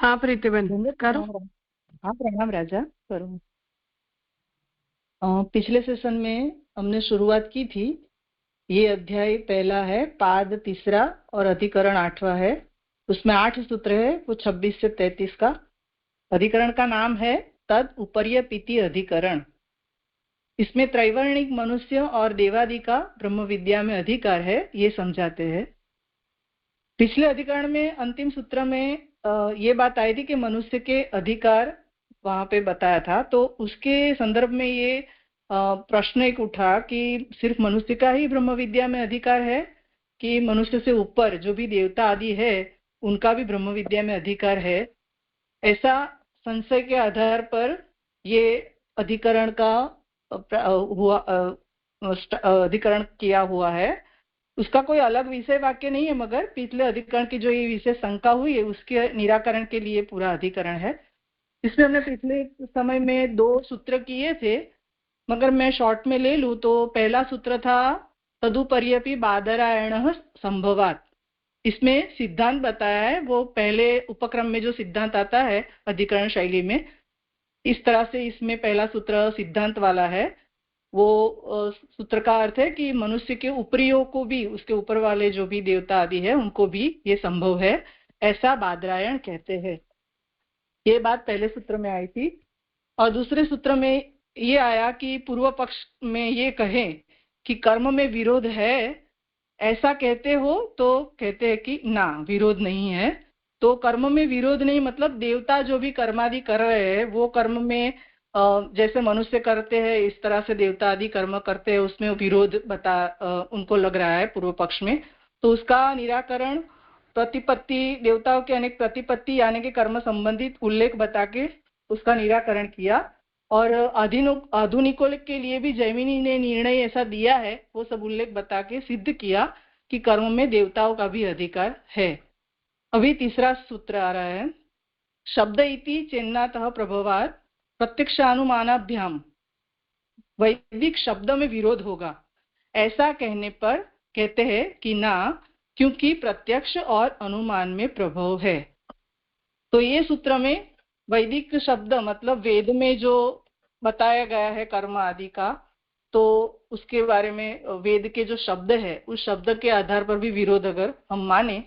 हाँ प्रीतिबेन करो। हाँ प्रणाम राजा, करो। पिछले सेशन में हमने शुरुआत की थी। ये अध्याय पहला है, पाद तीसरा और अधिकरण 8वां है। उसमें 8 सूत्र है, वो 26 से 33 का। अधिकरण का नाम है तद उपर्य पीति अधिकरण। इसमें त्रैवर्णिक मनुष्य और देवादि का ब्रह्म विद्या में अधिकार है, ये समझाते हैं। पिछले अधिकरण में अंतिम सूत्र में ये बात आई थी कि मनुष्य के अधिकार वहां पे बताया था, तो उसके संदर्भ में ये प्रश्न एक उठा कि सिर्फ मनुष्य का ही ब्रह्म विद्या में अधिकार है कि मनुष्य से ऊपर जो भी देवता आदि है उनका भी ब्रह्म विद्या में अधिकार है। ऐसा संशय के आधार पर ये अधिकरण का अधिकरण किया हुआ है। उसका कोई अलग विषय वाक्य नहीं है, मगर पिछले अधिकरण की जो ये विषय शंका हुई है उसके निराकरण के लिए पूरा अधिकरण है। इसमें हमने पिछले समय में 2 सूत्र किए थे, मगर मैं शॉर्ट में ले लूं तो पहला सूत्र था तदुपर्यपि बादरायण संभवात। इसमें सिद्धांत बताया है, वो पहले उपक्रम में जो सिद्धांत आता है अधिकरण शैली में, इस तरह से इसमें पहला सूत्र सिद्धांत वाला है। वो सूत्र का अर्थ है कि मनुष्य के ऊपरियों को भी, उसके ऊपर वाले जो भी देवता आदि है उनको भी ये संभव है, ऐसा बादरायण कहते हैं। ये बात पहले सूत्र में आई थी। और दूसरे सूत्र में ये आया कि पूर्व पक्ष में ये कहें कि कर्म में विरोध है, ऐसा कहते हो तो कहते हैं कि ना, विरोध नहीं है। तो कर्म में विरोध नहीं मतलब देवता जो भी कर्मादि कर रहे हैं वो कर्म में जैसे मनुष्य करते हैं इस तरह से देवता आदि कर्म करते हैं, उसमें विरोध उनको लग रहा है पूर्व पक्ष में। तो उसका निराकरण प्रतिपत्ति, देवताओं के अनेक प्रतिपत्ति यानी कि कर्म संबंधित उल्लेख बता के उसका निराकरण किया। और आधुनिकों के लिए भी जैमिनी ने निर्णय ऐसा दिया है, वो सब उल्लेख बता के सिद्ध किया कि कर्म में देवताओं का भी अधिकार है। अभी तीसरा सूत्र आ रहा है, शब्द इति चेन्नातः प्रभवात प्रत्यक्षानुमानाभ्याम। वैदिक शब्द में विरोध होगा, ऐसा कहने पर कहते हैं कि ना, क्योंकि प्रत्यक्ष और अनुमान में प्रभाव है। तो ये सूत्र में वैदिक शब्द मतलब वेद में जो बताया गया है कर्म आदि का, तो उसके बारे में वेद के जो शब्द है उस शब्द के आधार पर भी विरोध अगर हम माने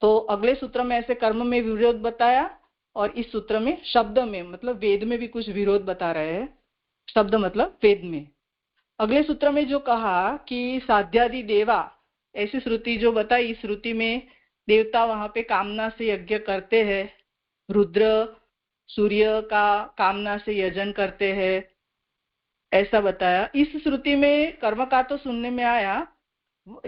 तो अगले सूत्र में ऐसे कर्म में विरोध बताया और इस सूत्र में शब्द में मतलब वेद में भी कुछ विरोध बता रहे हैं। शब्द मतलब वेद में। अगले सूत्र में जो कहा कि साध्यादि देवा, ऐसी श्रुति जो बताई, इस श्रुति में देवता वहां पे कामना से यज्ञ करते हैं, रुद्र सूर्य का कामना से यजन करते हैं, ऐसा बताया। इस श्रुति में कर्म का तो सुनने में आया,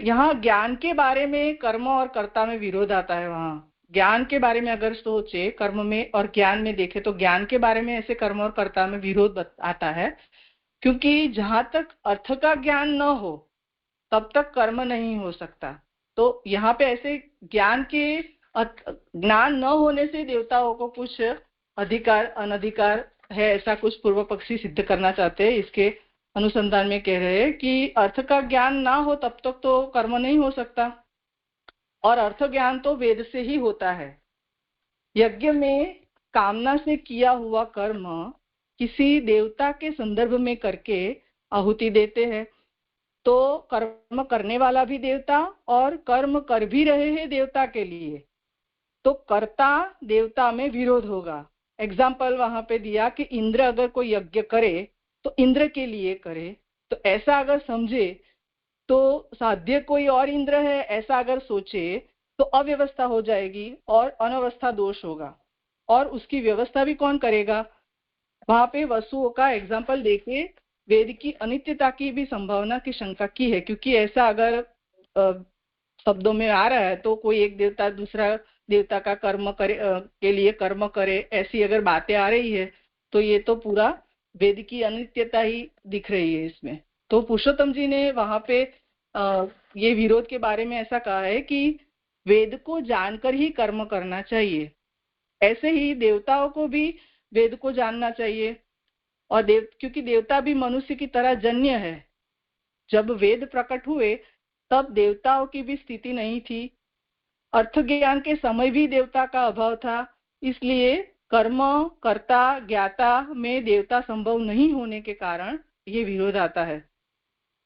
यहाँ ज्ञान के बारे में कर्म और कर्ता में विरोध आता है। वहां ज्ञान के बारे में अगर सोचे, कर्म में और ज्ञान में देखे तो ज्ञान के बारे में ऐसे कर्म और कर्ता में विरोध आता है, क्योंकि जहां तक अर्थ का ज्ञान न हो तब तक कर्म नहीं हो सकता। तो यहाँ पे ऐसे ज्ञान के ज्ञान न होने से देवताओं को कुछ अधिकार अनधिकार है, ऐसा कुछ पूर्व पक्षी सिद्ध करना चाहते हैं। इसके अनुसंधान में कह रहे हैं कि अर्थ का ज्ञान ना हो तब तक तो कर्म नहीं हो सकता, और अर्थ ज्ञान तो वेद से ही होता है। यज्ञ में कामना से किया हुआ कर्म किसी देवता के संदर्भ में करके आहुति देते हैं, तो कर्म करने वाला भी देवता और कर्म कर भी रहे हैं देवता के लिए, तो कर्ता देवता में विरोध होगा। एग्जाम्पल वहां पे दिया कि इंद्र अगर कोई यज्ञ करे तो इंद्र के लिए करे, तो ऐसा अगर समझे तो साध्य कोई और इंद्र है, ऐसा अगर सोचे तो अव्यवस्था हो जाएगी और अनवस्था दोष होगा। और उसकी व्यवस्था भी कौन करेगा? वहां पे वसुओं का एग्जाम्पल देके वेद की अनित्यता की भी संभावना की शंका की है, क्योंकि ऐसा अगर शब्दों में आ रहा है तो कोई एक देवता दूसरा देवता का कर्म करे के लिए कर्म करे, ऐसी अगर बातें आ रही है तो ये तो पूरा वेद की अनित्यता ही दिख रही है इसमें। तो पुरुषोत्तम जी ने वहां पे ये विरोध के बारे में ऐसा कहा है कि वेद को जानकर ही कर्म करना चाहिए, ऐसे ही देवताओं को भी वेद को जानना चाहिए। और क्योंकि देवता भी मनुष्य की तरह जन्य है, जब वेद प्रकट हुए तब देवताओं की भी स्थिति नहीं थी, अर्थ ज्ञान के समय भी देवता का अभाव था, इसलिए कर्म कर्ता ज्ञाता में देवता संभव नहीं होने के कारण ये विरोध आता है।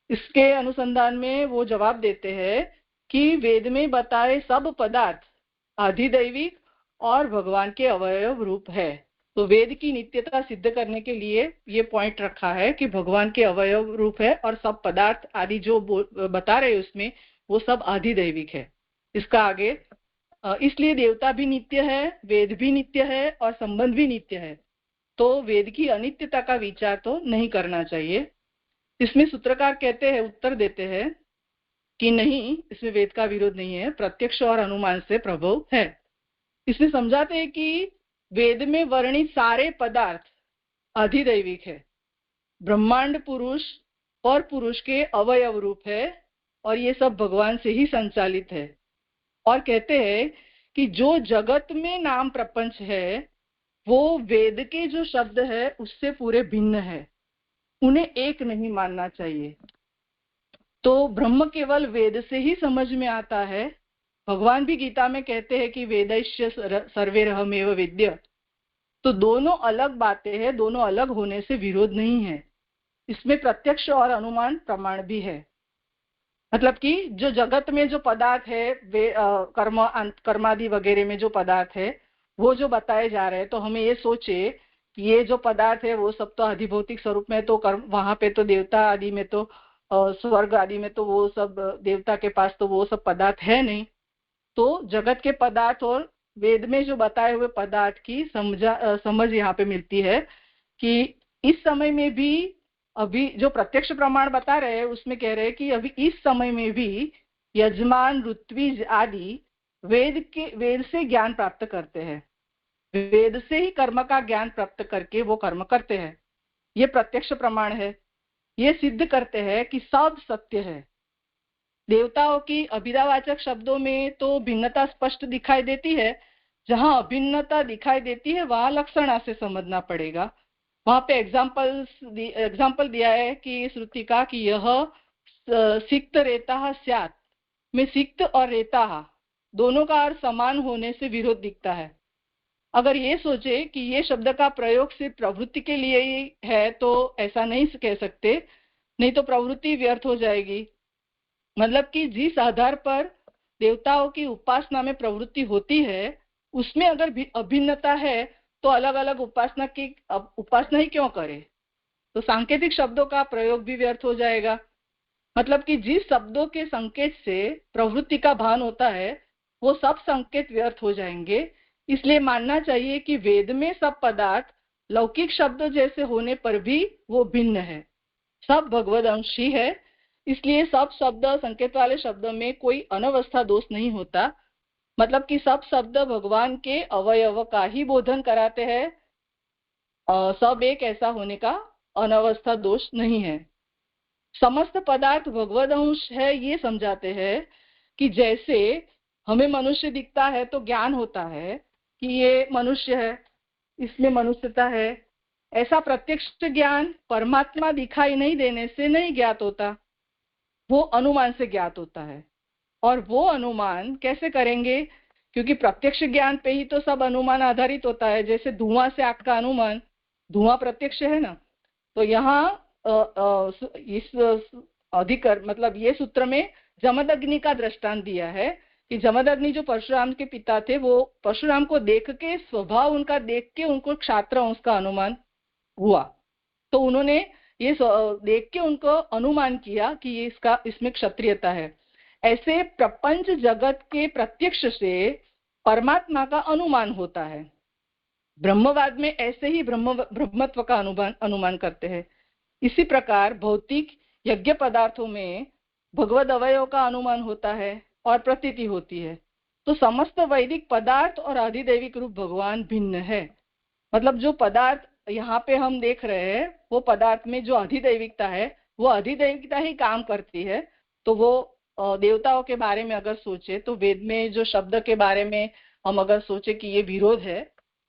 इसके अनुसंधान में वो जवाब देते हैं कि वेद में बताए सब पदार्थ अधिदैविक और भगवान के अवयव रूप है। तो वेद की नित्यता सिद्ध करने के लिए ये पॉइंट रखा है कि भगवान के अवयव रूप है और सब पदार्थ आदि जो बता रहे उसमें वो सब अधिदैविक है। इसका आगे इसलिए देवता भी नित्य है, वेद भी नित्य है और संबंध भी नित्य है। तो वेद की अनित्यता का विचार तो नहीं करना चाहिए। इसमें सूत्रकार कहते हैं, उत्तर देते हैं कि नहीं, इसमें वेद का विरोध नहीं है, प्रत्यक्ष और अनुमान से प्रभव है। इसमें समझाते हैं कि वेद में वर्णित सारे पदार्थ अधिदैविक है, ब्रह्मांड पुरुष और पुरुष के अवयव रूप है और ये सब भगवान से ही संचालित है। और कहते हैं कि जो जगत में नाम प्रपंच है वो वेद के जो शब्द है उससे पूरे भिन्न है, उन्हें एक नहीं मानना चाहिए। तो ब्रह्म केवल वेद से ही समझ में आता है। भगवान भी गीता में कहते हैं कि वेदैश्य सर्वैरहमेव वेद्य। तो दोनों अलग बातें हैं, दोनों अलग होने से विरोध नहीं है। इसमें प्रत्यक्ष और अनुमान प्रमाण भी है। मतलब कि जो जगत में जो पदार्थ है वे कर्मादि वगैरह में जो पदार्थ है वो जो बताए जा रहे हैं, तो हमें ये सोचे कि ये जो पदार्थ है वो सब तो अधिभौतिक स्वरूप में, तो कर्म वहां पे तो देवता आदि में तो स्वर्ग आदि में तो वो सब देवता के पास तो वो सब पदार्थ है नहीं। तो जगत के पदार्थ और वेद में जो बताए हुए पदार्थ की समझ यहाँ पे मिलती है कि इस समय में भी, अभी जो प्रत्यक्ष प्रमाण बता रहे हैं उसमें कह रहे हैं कि अभी इस समय में भी यजमान ऋत्विज आदि वेद से ज्ञान प्राप्त करते हैं, वेद से ही कर्म का ज्ञान प्राप्त करके वो कर्म करते हैं। ये प्रत्यक्ष प्रमाण है। ये सिद्ध करते हैं कि सब सत्य है। देवताओं की अभिधावाचक शब्दों में तो भिन्नता स्पष्ट दिखाई देती है, जहां अभिन्नता दिखाई देती है वहां लक्षणा से समझना पड़ेगा। वहां पे एग्जाम्पल दिया है कि श्रुति का कि यह सिक्त रेता स्यात् में सिक्त और रेता दोनों का अर्थ समान होने से विरोध दिखता है। अगर ये सोचे कि ये शब्द का प्रयोग सिर्फ प्रवृत्ति के लिए ही है तो ऐसा नहीं कह सकते, नहीं तो प्रवृत्ति व्यर्थ हो जाएगी। मतलब कि जिस आधार पर देवताओं की उपासना में प्रवृत्ति होती है उसमें अगर अभिन्नता है तो अलग अलग उपासना ही क्यों करे, तो सांकेतिक शब्दों का प्रयोग भी व्यर्थ हो जाएगा। मतलब कि जिस शब्दों के संकेत से प्रवृत्ति का भान होता है वो सब संकेत व्यर्थ हो जाएंगे। इसलिए मानना चाहिए कि वेद में सब पदार्थ लौकिक शब्द जैसे होने पर भी वो भिन्न है, सब भगवद अंश ही है। इसलिए सब शब्द, संकेत वाले शब्दों में कोई अनवस्था दोष नहीं होता। मतलब कि सब शब्द भगवान के अवयव का ही बोधन कराते हैं, सब एक ऐसा होने का अनवस्था दोष नहीं है। समस्त पदार्थ भगवद अंश है ये समझाते हैं कि जैसे हमें मनुष्य दिखता है तो ज्ञान होता है कि ये मनुष्य है, इसमें मनुष्यता है, ऐसा प्रत्यक्ष ज्ञान परमात्मा दिखाई नहीं देने से नहीं ज्ञात होता, वो अनुमान से ज्ञात होता है। और वो अनुमान कैसे करेंगे, क्योंकि प्रत्यक्ष ज्ञान पे ही तो सब अनुमान आधारित होता है। जैसे धुआं से आग का अनुमान, धुआं प्रत्यक्ष है ना। तो यहाँ इस मतलब ये सूत्र में जमदग्नि का दृष्टांत दिया है कि जमदग्नि जो परशुराम के पिता थे, वो परशुराम को देख के, स्वभाव उनका देख के उनको क्षात्र अंश का अनुमान हुआ। तो उन्होंने ये देख के उनको अनुमान किया कि ये इसमें क्षत्रियता है। ऐसे प्रपंच जगत के प्रत्यक्ष से परमात्मा का अनुमान होता है। ब्रह्मवाद में ऐसे ही ब्रह्मत्व का अनुमान करते हैं। इसी प्रकार भौतिक यज्ञ पदार्थों में भगवद अवयव का अनुमान होता है और प्रतीति होती है। तो समस्त वैदिक पदार्थ और अधिदैविक रूप भगवान भिन्न है। मतलब जो पदार्थ यहाँ पे हम देख रहे हैं वो पदार्थ में जो अधिदैविकता है वो अधिदैविकता ही काम करती है। तो वो देवताओं के बारे में अगर सोचे तो वेद में जो शब्द के बारे में हम अगर सोचे कि ये विरोध है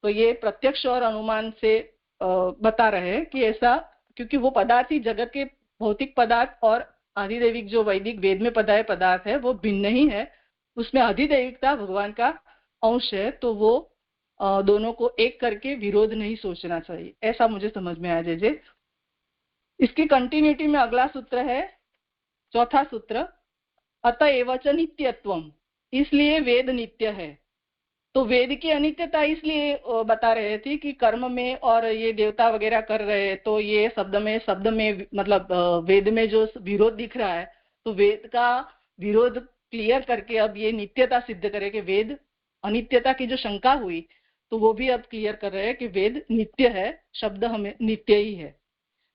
तो ये प्रत्यक्ष और अनुमान से बता रहे हैं कि ऐसा, क्योंकि वो पदार्थ ही जगत के भौतिक पदार्थ और अधिदैविक जो वैदिक वेद में बताए पदार्थ है वो भिन्न ही है। उसमें अधिदैविकता भगवान का अंश है, तो वो दोनों को एक करके विरोध नहीं सोचना चाहिए, ऐसा मुझे समझ में आया। जय। इसकी कंटिन्यूटी में अगला सूत्र है, चौथा सूत्र, अतएव च नित्यत्वम, इसलिए वेद नित्य है। तो वेद की अनित्यता इसलिए बता रहे थे कि कर्म में और ये देवता वगैरह कर रहे हैं, तो ये शब्द में मतलब वेद में जो विरोध दिख रहा है, तो वेद का विरोध क्लियर करके अब ये नित्यता सिद्ध करे कि वेद अनित्यता की जो शंका हुई, तो वो भी अब क्लियर कर रहे हैं कि वेद नित्य है, शब्द हमें नित्य ही है।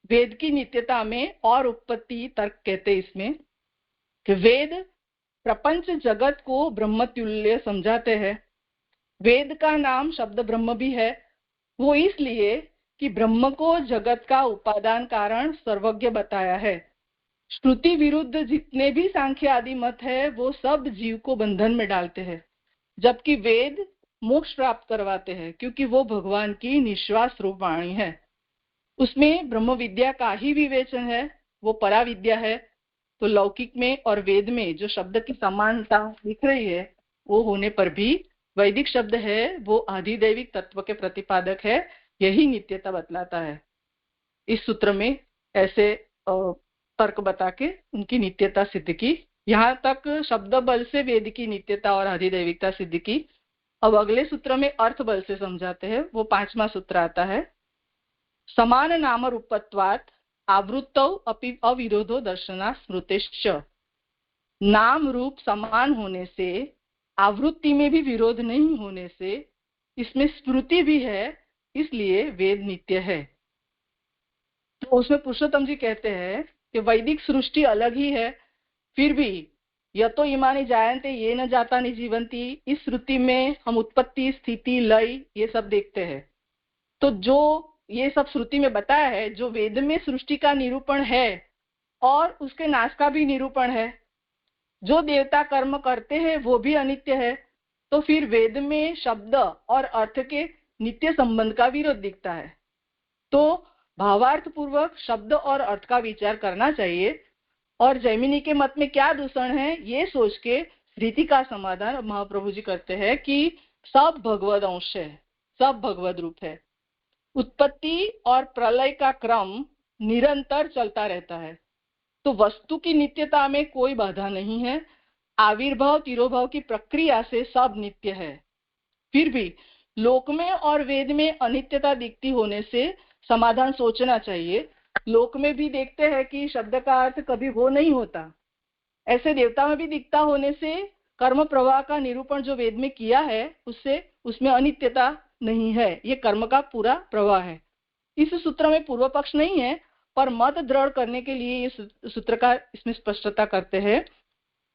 वेद की नित्यता में और उत्पत्ति तर्क कहते हैं इसमें कि वेद प्रपंच जगत को ब्रह्मतुल्य समझाते हैं। वेद का नाम शब्द ब्रह्म भी है, वो इसलिए कि ब्रह्म को जगत का उपादान कारण सर्वज्ञ बताया है। श्रुति विरुद्ध जितने भी सांख्य आदि मत है वो सब जीव को बंधन में डालते हैं, जबकि वेद मोक्ष प्राप्त करवाते हैं, क्योंकि वो भगवान की निश्वास रूप वाणी है। उसमें ब्रह्म विद्या का ही विवेचन है, वो पराविद्या है। तो लौकिक में और वेद में जो शब्द की समानता दिख रही है, वो होने पर भी वैदिक शब्द है वो आधिदैविक तत्व के प्रतिपादक है, यही नित्यता बतलाता है। इस सूत्र में ऐसे तर्क बता के उनकी नित्यता सिद्ध की। यहाँ तक शब्द बल से वेद की नित्यता और आधिदैविकता सिद्ध की। अब अगले सूत्र में अर्थ बल से समझाते हैं, वो 5वां सूत्र आता है, समान नाम रूपत्वात् आवृत्तौ अपि अविरोधो दर्शना स्मृतिश्च। नाम रूप समान होने से, आवृत्ति में भी विरोध नहीं होने से, इसमें स्मृति भी है, इसलिए वेद नित्य है। तो उसमें पुरुषोत्तम जी कहते हैं कि वैदिक सृष्टि अलग ही है, फिर भी यतो इमानि जायन्ते ये न जातानि जीवन्ति, इस श्रुति में हम उत्पत्ति स्थिति लय ये सब देखते हैं। तो जो ये सब श्रुति में बताया है, जो वेद में सृष्टि का निरूपण है और उसके नाश का भी निरूपण है, जो देवता कर्म करते हैं वो भी अनित्य है, तो फिर वेद में शब्द और अर्थ के नित्य संबंध का विरोध दिखता है। तो भावार्थ पूर्वक शब्द और अर्थ का विचार करना चाहिए, और जैमिनी के मत में क्या दूषण है ये सोच के स्मृति का समाधान महाप्रभु जी करते हैं कि सब भगवद अंश है, सब भगवद रूप है। उत्पत्ति और प्रलय का क्रम निरंतर चलता रहता है, तो वस्तु की नित्यता में कोई बाधा नहीं है। आविर्भाव तिरोभाव की प्रक्रिया से सब नित्य है। फिर भी लोक में और वेद में अनित्यता दिखती होने से समाधान सोचना चाहिए। लोक में भी देखते हैं कि शब्द का अर्थ कभी वो नहीं होता, ऐसे देवता में भी दिखता होने से कर्म प्रवाह का निरूपण जो वेद में किया है उससे उसमें अनित्यता नहीं है, ये कर्म का पूरा प्रवाह है। इस सूत्र में पूर्व पक्ष नहीं है, पर मत दृढ़ करने के लिए ये सूत्रकार इसमें स्पष्टता करते हैं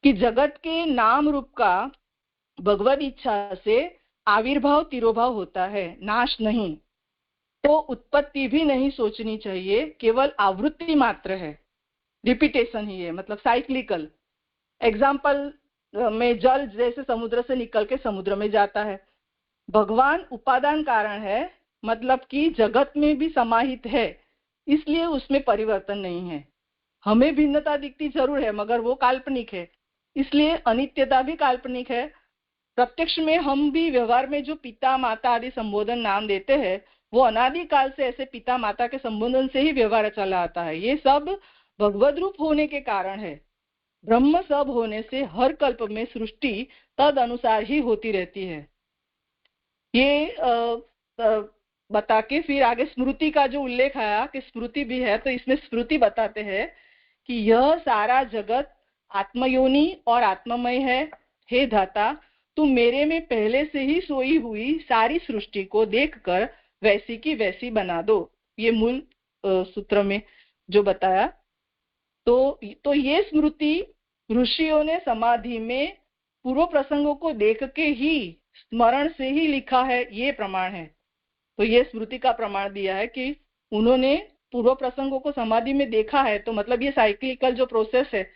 कि जगत के नाम रूप का भगवद इच्छा से आविर्भाव तिरोभाव होता है, नाश नहीं। तो उत्पत्ति भी नहीं सोचनी चाहिए, केवल आवृत्ति मात्र है, रिपीटेशन ही है, मतलब साइक्लिकल। एग्जाम्पल में जल जैसे समुद्र से निकल के समुद्र में जाता है, भगवान उपादान कारण है, मतलब कि जगत में भी समाहित है, इसलिए उसमें परिवर्तन नहीं है। हमें भिन्नता दिखती जरूर है, मगर वो काल्पनिक है, इसलिए अनित्यता भी काल्पनिक है। प्रत्यक्ष में हम भी व्यवहार में जो पिता माता आदि संबोधन नाम देते हैं, वो अनादि काल से ऐसे पिता माता के संबोधन से ही व्यवहार चला आता है। ये सब भगवद रूप होने के कारण है। ब्रह्म सब होने से हर कल्प में सृष्टि तद अनुसार ही होती रहती है। ये बता के फिर आगे स्मृति का जो उल्लेख आया कि स्मृति भी है, तो इसमें स्मृति बताते हैं कि यह सारा जगत आत्मयोनि और आत्ममय है। हे धाता, तुम मेरे में पहले से ही सोई हुई सारी सृष्टि को देखकर वैसी की वैसी बना दो। ये मूल सूत्र में जो बताया। तो ये स्मृति ऋषियों ने समाधि में पूर्व प्रसंगों को देख के ही स्मरण से ही लिखा है, ये प्रमाण है। तो ये स्मृति का प्रमाण दिया है कि उन्होंने पूर्व प्रसंगों को समाधि में देखा है, तो मतलब ये साइक्लिकल जो प्रोसेस है,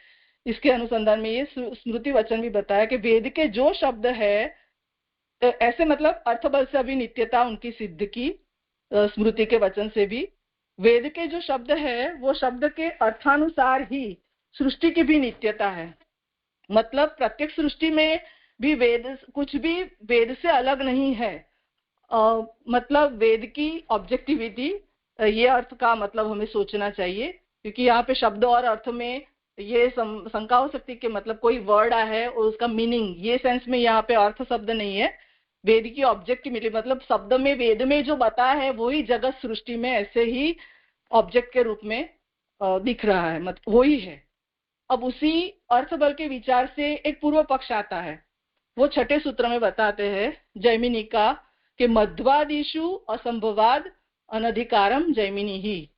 इसके अनुसंधान में ये स्मृति वचन भी बताया कि वेद के जो शब्द है, ऐसे मतलब अर्थबल से अभी नित्यता उनकी सिद्ध की, स्मृति के वचन से भी। वेद के जो शब्द है वो शब्द के अर्थानुसार ही सृष्टि की भी नित्यता है। मतलब प्रत्येक सृष्टि में भी वेद कुछ भी वेद से अलग नहीं है, मतलब वेद की ऑब्जेक्टिविटी, ये अर्थ का मतलब हमें सोचना चाहिए, क्योंकि यहाँ पे शब्द और अर्थ में ये शंका हो सकती है कि मतलब कोई वर्ड है और उसका मीनिंग, ये सेंस में यहाँ पे अर्थ शब्द नहीं है। वेद की ऑब्जेक्टिविटी मतलब शब्द में वेद में जो बताया है वही जगत सृष्टि में ऐसे ही ऑब्जेक्ट के रूप में दिख रहा है, मतलब वही है। अब उसी अर्थ बल के विचार से एक पूर्व पक्ष आता है, वो छठे सूत्र में बताते हैं जैमिनी का कि मध्वादिषु असंभवाद अनधिकारम जैमिनी ही।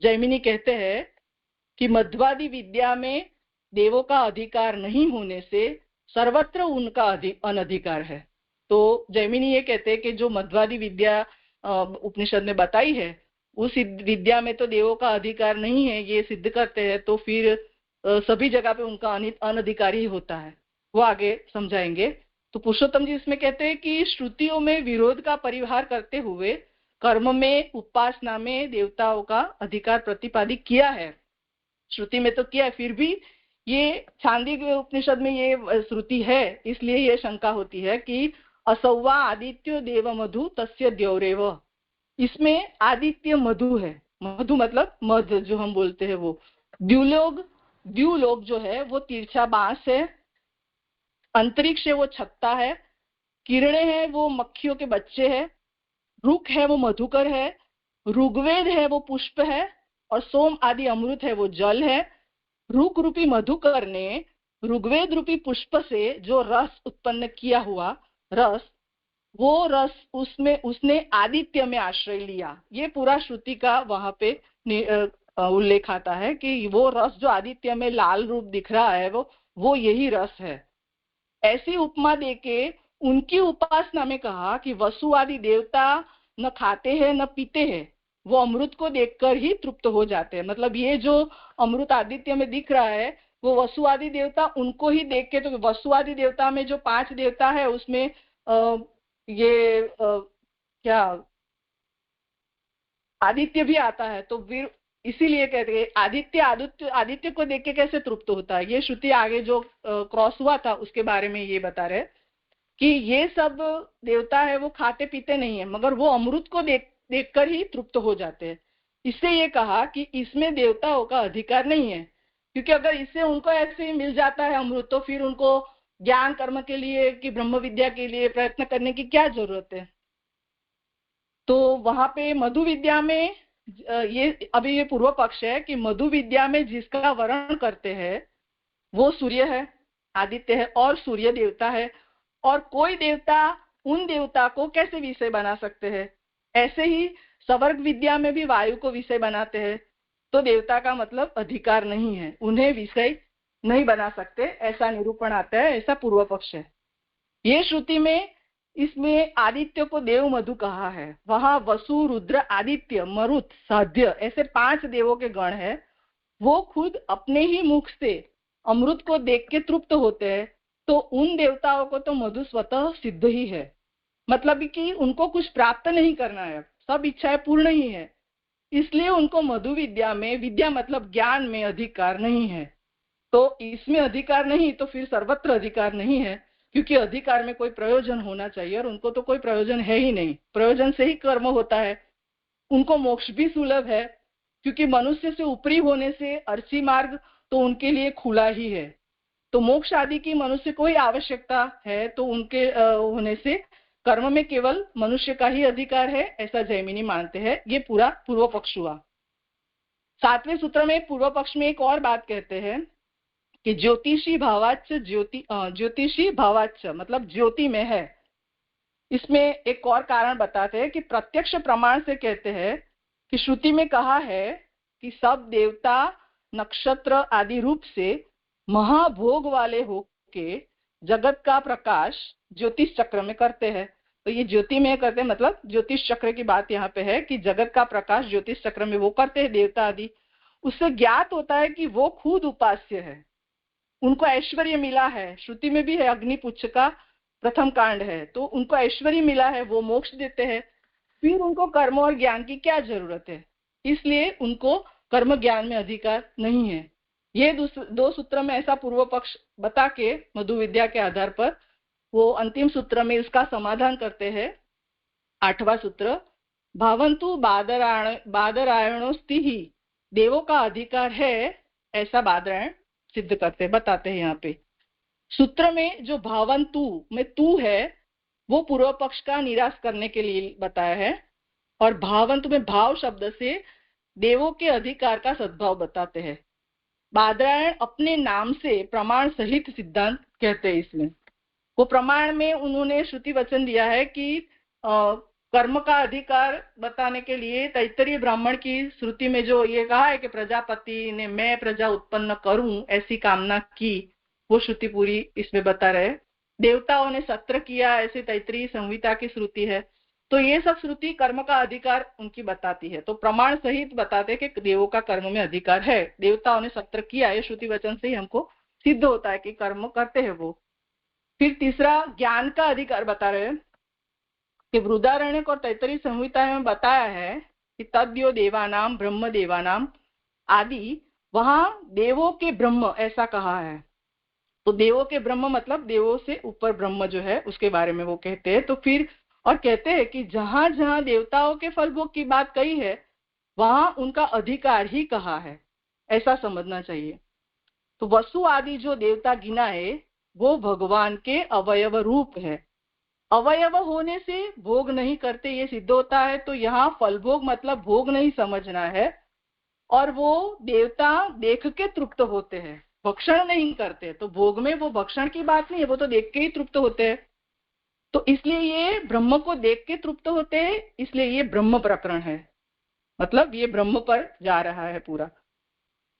जैमिनी कहते हैं कि मध्वादि विद्या में देवों का अधिकार नहीं होने से सर्वत्र उनका अनधिकार है। तो जैमिनी ये कहते हैं कि जो मध्वादि विद्या उपनिषद ने बताई है उस विद्या में तो देवों का अधिकार नहीं है, ये सिद्ध करते हैं, तो फिर सभी जगह पे उनका अनधिकारी होता है। वो आगे समझाएंगे। तो पुरुषोत्तम जी इसमें कहते हैं कि श्रुतियों में विरोध का परिहार करते हुए कर्म में उपासना में देवताओं का अधिकार प्रतिपादित किया है, श्रुति में तो किया है, फिर भी ये छांदोग्य उपनिषद में ये श्रुति है, इसलिए ये शंका होती है कि असौवा आदित्यो देव मधु तस्य द्यौरेव। इसमें आदित्य मधु है, मधु मतलब मध जो हम बोलते हैं वो। द्युलोक जो है वो तिरछा बांस है, अंतरिक्ष है वो छत्ता है, किरणें हैं वो मक्खियों के बच्चे हैं, रुक है वो मधुकर है, ऋग्वेद है वो पुष्प है, और सोम आदि अमृत है वो जल है। रुक रूपी मधुकर ने ऋग्वेद रूपी पुष्प से जो रस उत्पन्न किया हुआ रस, वो रस उसने आदित्य में आश्रय लिया। ये पूरा श्रुति का वहां पे उल्लेख आता है कि वो रस जो आदित्य में लाल रूप दिख रहा है वो यही रस है। ऐसी उपमा देके उनकी उपासना में कहा कि वसु आदि देवता न खाते हैं न पीते हैं, वो अमृत को देखकर ही तृप्त हो जाते हैं। मतलब ये जो अमृत आदित्य में दिख रहा है वो वसु आदि देवता उनको ही देख के, तो वसु आदि देवता में जो 5 देवता है उसमें क्या आदित्य भी आता है, तो फिर इसीलिए कहते हैं आदित्य को देख के कैसे तृप्त होता है। ये श्रुति आगे जो क्रॉस हुआ था उसके बारे में ये बता रहे कि ये सब देवता है वो खाते पीते नहीं है, मगर वो अमृत को देखकर ही तृप्त हो जाते हैं। इससे ये कहा कि इसमें देवताओं का अधिकार नहीं है, क्योंकि अगर इससे उनको ऐसे ही मिल जाता है अमृत, तो फिर उनको ज्ञान कर्म के लिए कि ब्रह्म विद्या के लिए प्रयत्न करने की क्या जरूरत है। तो वहां पे मधु विद्या में ये पूर्व पक्ष है कि मधु विद्या में जिसका वर्ण करते हैं वो सूर्य है, आदित्य है और सूर्य देवता है, और कोई देवता उन देवता को कैसे विषय बना सकते हैं। ऐसे ही सवर्ग विद्या में भी वायु को विषय बनाते हैं, तो देवता का मतलब अधिकार नहीं है, उन्हें विषय नहीं बना सकते, ऐसा निरूपण आता है, ऐसा पूर्व पक्ष है। ये श्रुति में इसमें आदित्य को देव मधु कहा है, वहां वसु रुद्र आदित्य मरुत साध्य ऐसे 5 देवों के गण है, वो खुद अपने ही मुख से अमृत को देख के तृप्त होते हैं, तो उन देवताओं को तो मधु स्वतः सिद्ध ही है। मतलब कि उनको कुछ प्राप्त नहीं करना है, सब इच्छाएं पूर्ण ही है, इसलिए उनको मधु विद्या में, विद्या मतलब ज्ञान में अधिकार नहीं है। तो इसमें अधिकार नहीं तो फिर सर्वत्र अधिकार नहीं है, क्योंकि अधिकार में कोई प्रयोजन होना चाहिए और उनको तो कोई प्रयोजन है ही नहीं, प्रयोजन से ही कर्म होता है। उनको मोक्ष भी सुलभ है, क्योंकि मनुष्य से ऊपरी होने से अर्ची मार्ग तो उनके लिए खुला ही है, तो मोक्ष आदि की मनुष्य को ही आवश्यकता है, तो उनके होने से कर्म में केवल मनुष्य का ही अधिकार है, ऐसा जैमिनी मानते हैं। ये पूरा पूर्व पक्ष हुआ। 7वें सूत्र में पूर्व पक्ष में एक और बात कहते हैं कि ज्योतिषी भावाच्य ज्योतिषी भावाच्य मतलब ज्योति में है। इसमें एक और कारण बताते हैं कि प्रत्यक्ष प्रमाण से कहते हैं कि श्रुति में कहा है कि सब देवता नक्षत्र आदि रूप से महाभोग वाले होके जगत का प्रकाश ज्योतिष चक्र में करते हैं। तो ये ज्योति में करते हैं, मतलब ज्योतिष चक्र की बात यहाँ पे है कि जगत का प्रकाश ज्योतिष चक्र में वो करते हैं देवता आदि। उससे ज्ञात होता है कि वो खुद उपास्य है, उनको ऐश्वर्य मिला है, श्रुति में भी है, अग्निपुच्छ का प्रथम कांड है, तो उनको ऐश्वर्य मिला है, वो मोक्ष देते हैं, फिर उनको कर्म और ज्ञान की क्या जरूरत है, इसलिए उनको कर्म ज्ञान में अधिकार नहीं है। ये 2 सूत्र में ऐसा पूर्व पक्ष बता के मधु विद्या के आधार पर वो अंतिम सूत्र में इसका समाधान करते हैं 8वां सूत्र, भावंतु बादरायणोस्ति ही, देवों का अधिकार है, ऐसा बादरायण सिद्ध करते बताते हैं यहाँ पे। सूत्र में जो भावंतु में तू है वो पूर्व पक्ष का निराश करने के लिए बताया है, और भावंतु में भाव शब्द से देवों के अधिकार का सद्भाव बताते हैं। बादरायण अपने नाम से प्रमाण सहित सिद्धांत कहते हैं। इसमें वो प्रमाण में उन्होंने श्रुति वचन दिया है कि कर्म का अधिकार बताने के लिए तैत्तरीय ब्राह्मण की श्रुति में जो ये कहा है कि प्रजापति ने मैं प्रजा उत्पन्न करूं ऐसी कामना की, वो श्रुति पूरी इसमें बता रहे। देवताओं ने सत्र किया ऐसी तैत्तरीय संहिता की श्रुति है। तो ये सब श्रुति कर्म का अधिकार उनकी बताती है। तो प्रमाण सहित बताते हैं कि देवों का कर्म में अधिकार है, देवताओं ने सत्र किया, ये श्रुति वचन से ही हमको सिद्ध होता है कि कर्म करते हैं वो। फिर तीसरा ज्ञान का अधिकार बता रहे हैं कि बृहदारण्यक और तैत्तरीय संहिता में बताया है कि तद्यो देवानाम ब्रह्म देवानाम आदि, वहां देवों के ब्रह्म ऐसा कहा है। तो देवों के ब्रह्म मतलब देवों से ऊपर ब्रह्म जो है उसके बारे में वो कहते हैं। तो फिर और कहते हैं कि जहां जहां देवताओं के फलभोग की बात कही है वहां उनका अधिकार ही कहा है, ऐसा समझना चाहिए। तो वसु आदि जो देवता गिना है वो भगवान के अवयव रूप है। अवयव होने से भोग नहीं करते ये सिद्ध होता है। तो यहाँ फलभोग मतलब भोग नहीं समझना है, और वो देवता देख के तृप्त होते हैं, भक्षण नहीं करते। तो भोग में वो भक्षण की बात नहीं है, वो तो देख के ही तृप्त होते हैं। तो इसलिए ये ब्रह्म को देख के तृप्त होते हैं, इसलिए ये ब्रह्म प्रकरण है, मतलब ये ब्रह्म पर जा रहा है पूरा।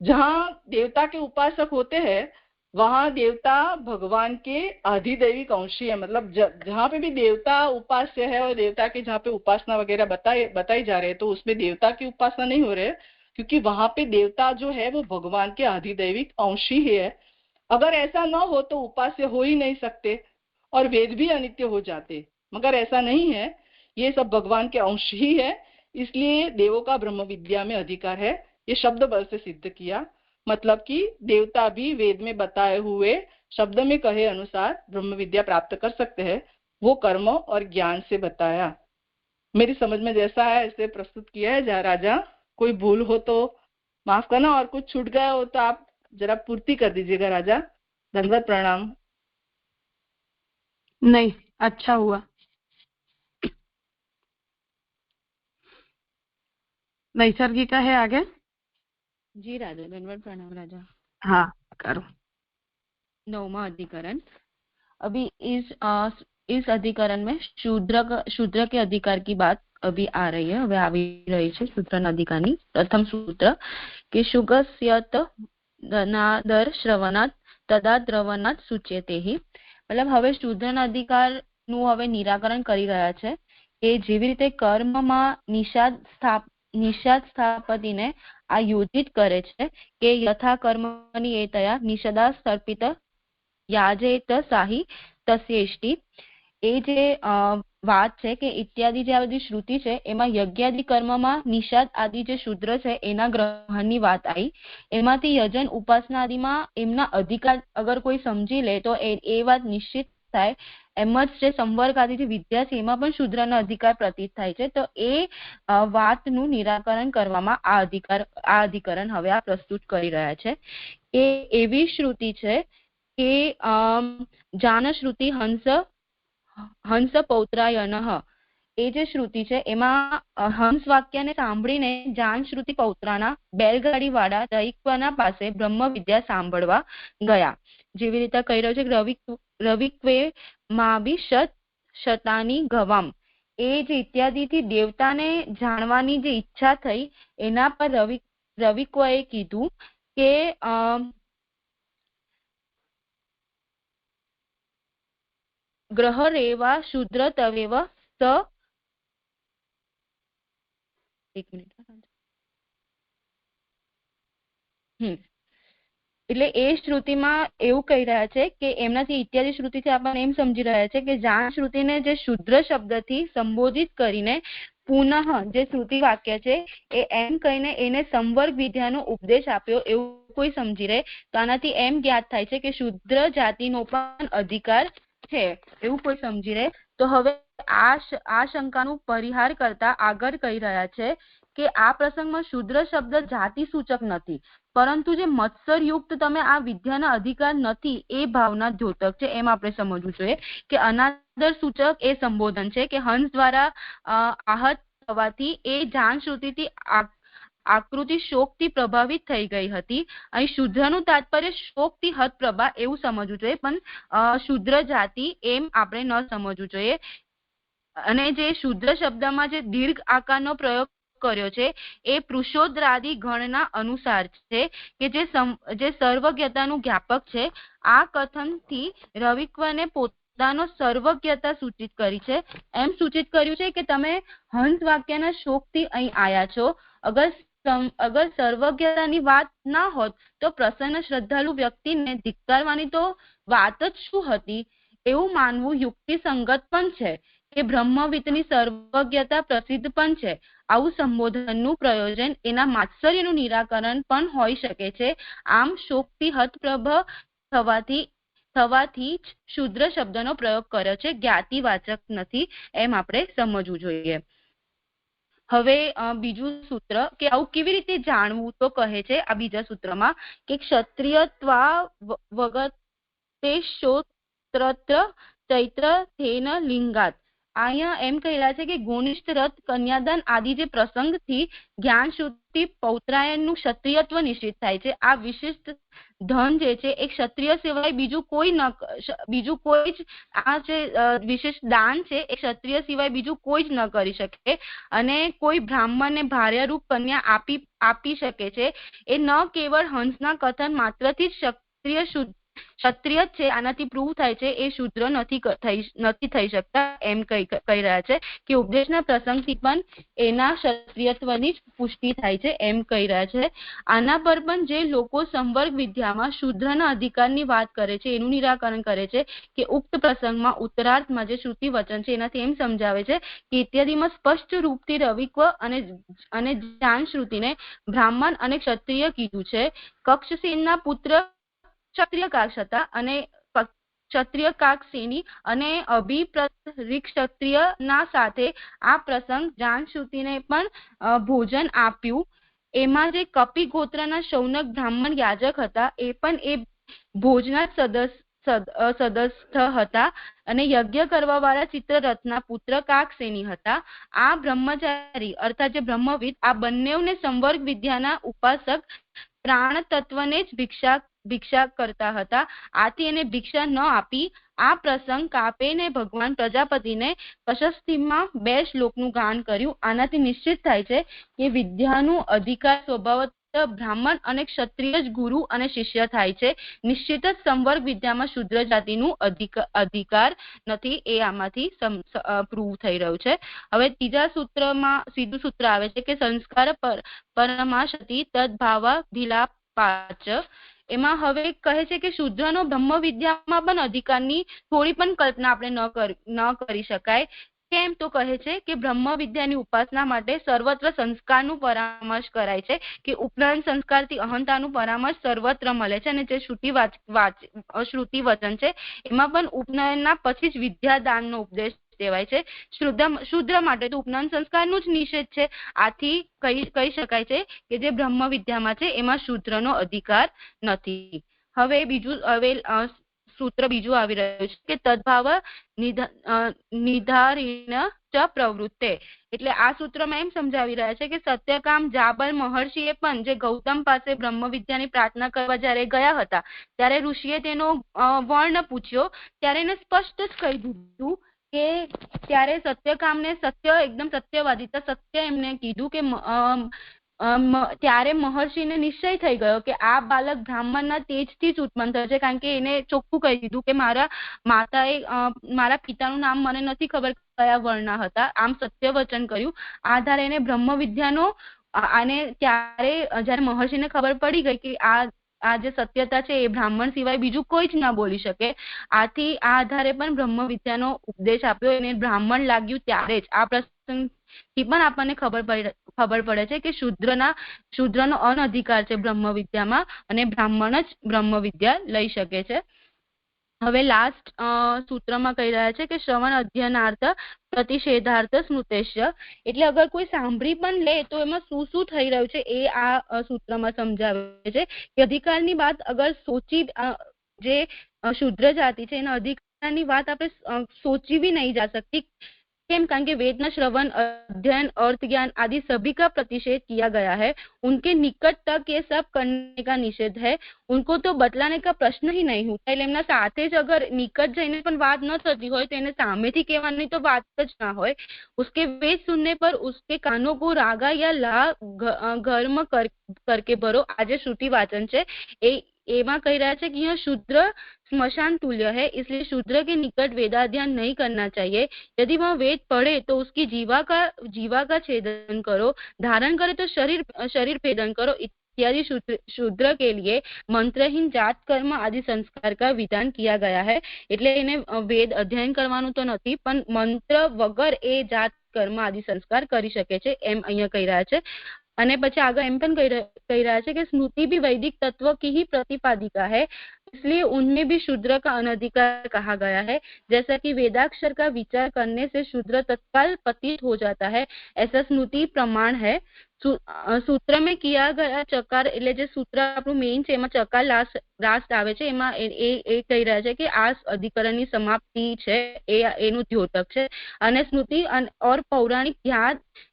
जहां देवता के उपासक होते हैं वहां देवता भगवान के अधिदैविक अंशी है। मतलब जहां पे भी देवता उपास्य है और देवता की जहाँ पे उपासना वगैरह बताई जा रही है, तो उसमें देवता की उपासना नहीं हो रही, क्योंकि वहां पे देवता जो है वो भगवान के अधिदैविक अंशी ही है। अगर ऐसा न हो तो उपास्य हो ही नहीं सकते और वेद भी अनित्य हो जाते, मगर ऐसा नहीं है, ये सब भगवान के अंश ही है। इसलिए देवों का ब्रह्म विद्या में अधिकार है, ये शब्द बल से सिद्ध किया। मतलब कि देवता भी वेद में बताए हुए शब्द में कहे अनुसार ब्रह्म विद्या प्राप्त कर सकते हैं, वो कर्म और ज्ञान से बताया। मेरी समझ में जैसा है ऐसे प्रस्तुत किया है। जा राजा, कोई भूल हो तो माफ करना, और कुछ छूट गया हो तो आप जरा पूर्ति कर दीजिएगा राजा। धन्यवाद, प्रणाम। नहीं, अच्छा हुआ। नैसर्गिका है आगे। जी राजा, धन्यवाद, प्रणाम राजा। हाँ करो। 9वां अधिकरण। अभी इस अधिकरण में शूद्र के अधिकार की बात अभी आ रही है, હવે આવી રહી છે સૂત્રના અધિકારની પ્રથમ સૂત્ર કે શુગસ્યત ધનાદર શ્રવણાત તદા દ્રવણાત સૂચ્યતે हि। मतलब હવે શૂદ્રના અધિકારનું હવે નિરાકરણ કરી રહ્યા છે કે જેવી રીતે કર્મમાં નિષાદ સ્થાપતિને આ યોજિત કરે છે કે યથા કર્મની એતયા નિષદા સર્પિત યાજેત સાહી તસ્યેષ્ટિ। એ જે વાત છે કે ઇત્યાદि જે આ બધી શ્રુતિ છે એમાં યજ્ઞાદિ કર્મમાં નિષાદ આદि જે શૂદ્ર છે એના ગ્રહણની વાત આવી। એમાંથી યજન ઉપાસના આદિમાં એમના અધિકાર અગર કોઈ સમજી લે તો એ વાત નિશ્ચિત થાય। એમ જ જે સંવર્ગ આદિ જે વિદ્યા છે એમાં પણ શૂદ્રના અધિકાર પ્રતીત થાય છે। તો એ વાતનું નિરાકરણ કરવામાં આ અધિકરણ હવે આ પ્રસ્તુત કરી રહ્યા છે। એ એવી શ્રુતિ છે કે જાન શ્રુતિ હંસ પૌત્રાયનઃ। એ જે શ્રુતિ છે એમાં હંસ વાક્યને સાંભળીને જાન શ્રુતિ પૌત્રાના બેલગાડી વાળા દૈત્યના પાસે બ્રહ્મ વિદ્યા સાંભળવા ગયા। જેવી રીતે કહી રહ્યો છે રવિક્વે માબી શતાની ગવામ। એ જે ઇત્યાદિથી દેવતાને જાણવાની જે ઈચ્છા થઈ એના પર રવિક્વએ કીધું કે ગ્રહ રેવા શૂદ્ર તવેવ સ। એક મિનિટ। એટલે એ શ્રુતિમાં એવું કહી રહ્યા છે કે એમનાથી ઇત્યાદિ શ્રુતિથી આપણને એમ સમજી રહ્યા છે કે જાણ શ્રુતિને જે શુદ્ર શબ્દથી સંબોધિત કરીને પુનઃ જે શ્રુતિ વાક્ય છે એ એમ કહીને એને સંવર્ગ વિદ્યાનો ઉપદેશ આપ્યો એવું કોઈ સમજી રહે તો આનાથી એમ જ્ઞાત થાય છે કે શુદ્ર જાતિનો પણ અધિકાર છે એવું કોઈ સમજી રહે। તો હવે આ શંકાનું પરિહાર કરતા આગળ કહી રહ્યા છે કે આ પ્રસંગમાં શુદ્ર શબ્દ જાતિ સૂચક નથી, પરંતુ જે મત્સરયુક્ત તમે આ વિદ્યાના અધિકાર નથી એ ભાવના દ્યોતક છે. એમ આપણે સમજવું જોઈએ કે અનાદર સૂચક એ સંબોધન છે કે હંસ દ્વારા આહત થવાથી એ જાણ શ્રુતિથી આકૃતિ શોકથી પ્રભાવિત થઈ ગઈ હતી. અહીં શુદ્રનું તાત્પર્ય શોકથી હતપ્રભા એવું સમજવું જોઈએ, પણ શુદ્ર જાતિ એમ આપણે ન સમજવું જોઈએ. અને જે શુદ્ર શબ્દમાં જે દીર્ઘ આકારનો પ્રયોગ કર્યો છે એ પુરુષોત્તરાદિ ગણના અનુસાર છે કે જે સર્વજ્ઞતાનું જ્ઞાપક છે. આ કથનથી રવિક્વને પોતાનો સર્વજ્ઞતા સૂચિત કરી છે. એમ સૂચિત કર્યું છે કે તમે હંસ વાક્યના શોકથી અહીં આયા છો. અગર સર્વજ્ઞતાની વાત ના હોત તો પ્રસન્ન શ્રદ્ધાળુ વ્યક્તિને ધિક્કારવાની તો વાત જ શું હતી? એવું માનવું યુક્તિસંગત પણ છે કે બ્રહ્મવિદની સર્વજ્ઞતા પ્રસિદ્ધ પણ છે. આવું સંબોધનનું પ્રયોજન એના માત્સર્યનું નિરાકરણ પણ હોઈ શકે છે. આમ શોકથી હતપ્રભ થવાથી જ શુદ્ર શબ્દનો પ્રયોગ કર્યો છે, જ્ઞાતિવાચક નથી. એમ આપણે સમજવું જોઈએ. હવે બીજું સૂત્ર કે આવું કેવી રીતે જાણવું, તો કહે છે આ બીજા સૂત્રમાં કે ક્ષત્રિયત્વા વગતેશોત્રત્ર ચૈત્ર થેન લિંગાત. અહીંયા એમ કહી રહ્યા છે કે ગોનિષ્ઠ રથ કન્યાદાન આદિ જે પ્રસંગથી જ્ઞાન શ્રુતિ પૌત્રાયણનું ક્ષત્રિયત્વ નિશ્ચિત થાય છે. આ વિશિષ્ટ ધન જે છે એ ક્ષત્રિય સિવાય બીજું કોઈ જ આ જે વિશેષ દાન છે એ ક્ષત્રિય સિવાય બીજું કોઈ જ ન કરી શકે. અને કોઈ બ્રાહ્મણને ભાર્યારૂપ કન્યા આપી શકે છે. એ ન કેવળ હંસના કથન માત્રથી જ ક્ષત્રિય છે આનાથી પ્રૂવ થાય છે એ શુદ્ર નથી થઈ શકતા. એમ કહી રહ્યા છે કે ઉપદેશના પ્રસંગથી પણ એના ક્ષત્રિયત્વની જ પુષ્ટિ થાય છે. એમ કહી રહ્યા છે. આના પર પણ જે લોકો સંવર્ગ વિદ્યામાં શુદ્રના અધિકારની વાત કરે છે એનું નિરાકરણ કરે છે કે ઉક્ત પ્રસંગમાં ઉત્તરાર્થમાં જે શ્રુતિ વચન છે એનાથી એમ સમજાવે છે કે ઇત્યાદિમાં સ્પષ્ટ રૂપથી રવિક્વ અને જાન શ્રુતિને બ્રાહ્મણ અને ક્ષત્રિય કીધું છે. કક્ષસેનના પુત્ર ક્ષત્રિય કાક્ષ હતા અને ક્ષત્રિય કાક્ષેની અને અભિપ્રત ક્ષત્રિય ના સાથે આ પ્રસંગ જાન શ્રુતિને પણ ભોજન આપ્યું. એમાં જે કપિ ગોત્રના શૌનક બ્રાહ્મણ યાજક હતા એ પણ એ ભોજના સદસ્થ હતા અને યજ્ઞ કરવા વાળા ચિત્રરથના પુત્ર કાક્ષેની હતા. આ બ્રહ્મચારી અર્થાત જે બ્રહ્મવિદ આ બંનેને સંવર્ગ વિદ્યાના ઉપાસક પ્રાણ તત્વને જ ભિક્ષા કરતા હતા. આથી એને ભિક્ષા ન આપી આ પ્રસંગ કાપેને ભગવાન પ્રજાપતિને પ્રશસ્તિમાં 2 શ્લોકનું ગાન કર્યું. આનાથી નિશ્ચિત થાય છે કે વિદ્યાનું અધિકાર સ્વભાવતઃ બ્રાહ્મણ અને ક્ષત્રિય જ ગુરુ અને શિષ્ય થાય છે. નિશ્ચિત જ સંવર્ગ વિદ્યામાં શુદ્ર જાતિનું અધિકાર નથી. એ આમાંથી પ્રૂવ થઈ રહ્યું છે. હવે ત્રીજા સૂત્રમાં સીધું સૂત્ર આવે છે કે સંસ્કાર પરમાશતિ તદભાવા ભિલાપાચ. એમાં હવે કહે છે કે શુદ્રનો બ્રહ્મ વિદ્યામાં પણ અધિકારની થોડી પણ કલ્પના આપણે ન કરી શકાય. કેમ? તો કહે છે કે બ્રહ્મ વિદ્યાની ઉપાસના માટે સર્વત્ર સંસ્કારનું પરામર્શ કરાય છે કે ઉપરાંત સંસ્કારથી અહંતાનું પરામર્શ સર્વત્ર મળે છે. અને જે શ્રુતિ વચન છે એમાં પણ ઉપનયનના પછી જ વિદ્યાદાનનો ઉપદેશ દેવાય છે. શુદ્ર માટે તો ઉપનયન સંસ્કારનું જ નિષેધ છે. આથી કહી શકાય છે કે જે બ્રહ્મ વિદ્યામાં છે એમાં શુદ્રનો અધિકાર નથી. હવે સૂત્ર બીજું આવી રહ્યું છે કે તદભાવ નિધારીન ચ પ્રવૃત્તે. એટલે આ સૂત્રમાં એમ સમજાવી રહ્યા છે કે સત્યકામ જાબલ મહર્ષિએ પણ જે ગૌતમ પાસે બ્રહ્મ વિદ્યાની પ્રાર્થના કરવા જયારે ગયા હતા ત્યારે ઋષિએ તેનો વર્ણ પૂછ્યો ત્યારે એને સ્પષ્ટ જ કહી દીધું કે ત્યારે સત્યકામને એકદમ સત્યવાદી સત્ય એમને કીધું કે ત્યારે મહર્ષિને નિશ્ચય થઈ ગયો કે આ બાલક બ્રાહ્મણના તેજથી જ ઉત્પન્ન થયો છે. કારણ કે એને ચોખ્ખું કહી દીધું કે મારા માતાએ મારા પિતાનું નામ મને નથી ખબર કયા વર્ણના હતા. આમ સત્ય વચન કર્યું. આધારે એને બ્રહ્મ વિદ્યાનો અને ત્યારે જયારે મહર્ષિને ખબર પડી ગઈ કે આ જે સત્યતા છે એ બ્રાહ્મણ સિવાય બીજું કોઈ જ ના બોલી શકે. આથી આ આધારે પણ બ્રહ્મ વિદ્યાનો ઉપદેશ આપ્યો. એને બ્રાહ્મણ લાગ્યું ત્યારે જ આ પ્રસંગથી પણ આપણને ખબર પડે છે કે શુદ્રનો અનધિકાર છે બ્રહ્મ વિદ્યામાં અને બ્રાહ્મણ જ બ્રહ્મ વિદ્યા લઈ શકે છે. હવે લાસ્ટ સૂત્રમાં કહી રહ્યા છે કે શ્રવણ અધ્યયનાર્થ પ્રતિષેધાર્થ સ્મૃતેશ્ય, એટલે અગર કોઈ સાંભળી પણ લે તો એમાં શું શું થઈ રહ્યું છે એ આ સૂત્રમાં સમજાવે છે કે અધિકારની વાત અગર સોચી, જે शूद्र जाति છે એના અધિકારની વાત આપણે सोची भी नहीं जा सकती, केम कारण के वेद न श्रवण अध्ययन अर्थ ज्ञान आदि सभी का प्रतिषेध किया गया है, उनके निकट तक ये सब करने का निषेध है, उनको तो बतलाने का प्रश्न ही नहीं होता। એટલે એમના સાથે જ અગર નિકટ જઈને પણ વાત ન થતી હોય તો એને સામેથી કહેવાની તો વાત જ ના હોય। उसके वेद सुनने पर उसके कानों को रागा या ला गर्म करके भरो, આ જે શ્રુતિ વાચન છે એમાં કહી રહ્યા છે કે यह शूद्र स्मशान तुल्य है, इसलिए शूद्र के निकट वेदाध्ययन नहीं करना चाहिए। यदि वह वेद पढ़े तो उसकी जीवा का छेदन करो, धारण करे तो शरीर भेदन करो इत्यादि शूद्र के लिए मंत्रहीन जात कर्म आदि संस्कार का विधान किया गया है। એટલે એને વેદ અધ્યયન કરવાનું તો નથી પણ મંત્ર વગર એ જાત કર્મ આદि સંસ્કાર કરી શકે છે એમ અહીંયા કહી રહ્યા છે। અને પછી આગળ એમ પણ કહી રહ્યા છે કે स्मृति भी वैदिक तत्व की ही प्रतिपादिका है, इसलिए उनमें भी शूद्र का अनधिकार कहा गया है। जैसा कि वेदाक्षर का विचार करने से शूद्र तत्काल पतित हो जाता है, ऐसा स्मृति प्रमाण है। सूत्र में किया गया चकार, એટલે જે સૂત્ર આપણું મેઇન છે એમાં ચકાર લાસ્ટ આવે છે, એમાં એ કહી રહ્યા છે કે આ અધિકરણની સમાપ્તિ છે એનું દ્યોતક છે। અને સ્મૃતિ और पौराणिक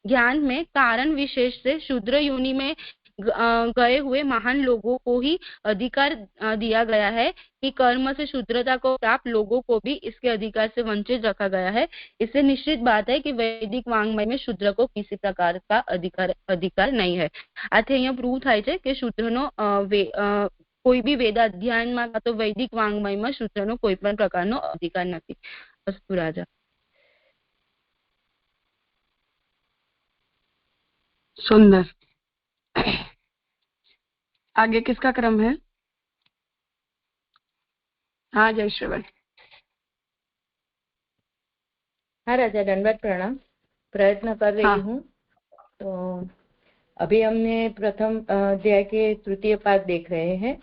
ज्ञान में कारण विशेष से शूद्र योनि में गए हुए महान लोगों को ही अधिकार दिया गया है कि कर्म से शूद्रता को प्राप्त लोगों को भी इसके अधिकार से वंचित रखा गया है। इससे निश्चित बात है कि वैदिक वांग्मय में शूद्र को किसी प्रकार का अधिकार नहीं है। आથી અહીંયા પ્રૂવ થાય છે કે શૂદ્રનો કોઈ બી વેદાધ્યાયનમાં કાં તો વૈદિક વાંગ્મયમાં શૂદ્રનો કોઈ પણ પ્રકારનો અધિકાર નથી। અસ્તુ રાજા। सुंदर। आगे किसका क्रम है? हाँ जयश्री भाई। हाँ राजा, दंडवत प्रणाम। प्रयत्न कर रही हूँ। तो अभी हमने प्रथम अध्याय के तृतीय पाठ देख रहे हैं।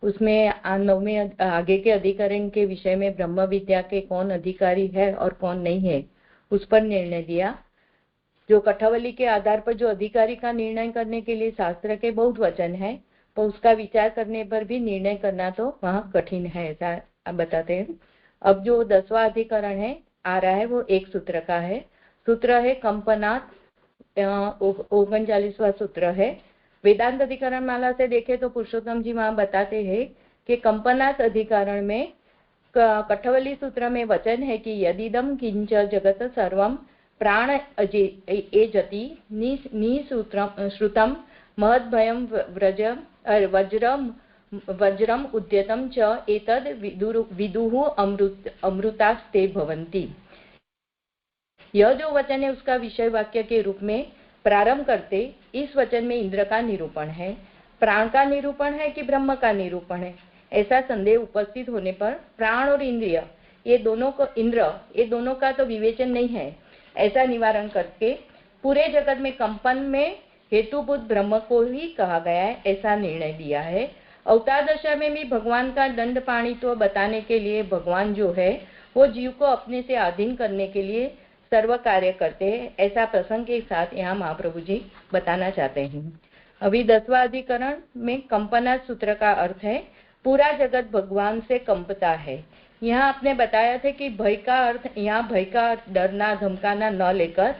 उसमें 9वें आगे के अधिकरण के विषय में ब्रह्म विद्या के कौन अधिकारी है और कौन नहीं है उस पर निर्णय दिया। जो कठवली के आधार पर जो अधिकारी का निर्णय करने के लिए शास्त्र के बहुत वचन है, तो उसका विचार करने पर भी निर्णय करना तो वहाँ कठिन है, ऐसा बताते हैं। अब जो 10वां अधिकरण है आ रहा है वो एक सूत्र का है। सूत्र है कंपनात्, 39वां सूत्र है। वेदांत अधिकरण माला से देखे तो पुरुषोत्तम जी वहाँ बताते हैं कि कंपनात् अधिकरण में कठवली सूत्र में वचन है कि यदिदम किंच जगत सर्वम प्राण एजति निश्रुतम महद्भयं वज्रम उद्यतम च एतद् विदुः अमृतास्ते भवन्ति। यह जो वचन है उसका विषय वाक्य के रूप में प्रारंभ करते इस वचन में इंद्र का निरूपण है। प्राण का निरूपण है कि ब्रह्म का निरूपण है, ऐसा संदेह उपस्थित होने पर प्राण और इंद्रिय ये दोनों का तो विवेचन नहीं है, ऐसा निवारण करके पूरे जगत में कंपन में हेतुभूत ब्रह्म को ही कहा गया है, ऐसा निर्णय दिया है। अवतार दशा में भी भगवान का दंड पाणित्व बताने के लिए भगवान जो है वो जीव को अपने से अधीन करने के लिए सर्व कार्य करते हैं, ऐसा प्रसंग के साथ यहाँ महाप्रभु जी बताना चाहते हैं। अभी 10वां अधिकरण में कंपना सूत्र का अर्थ है पूरा जगत भगवान से कंपता है। यहाँ आपने बताया था कि भय का अर्थ, यहाँ भय का डरना धमकाना न लेकर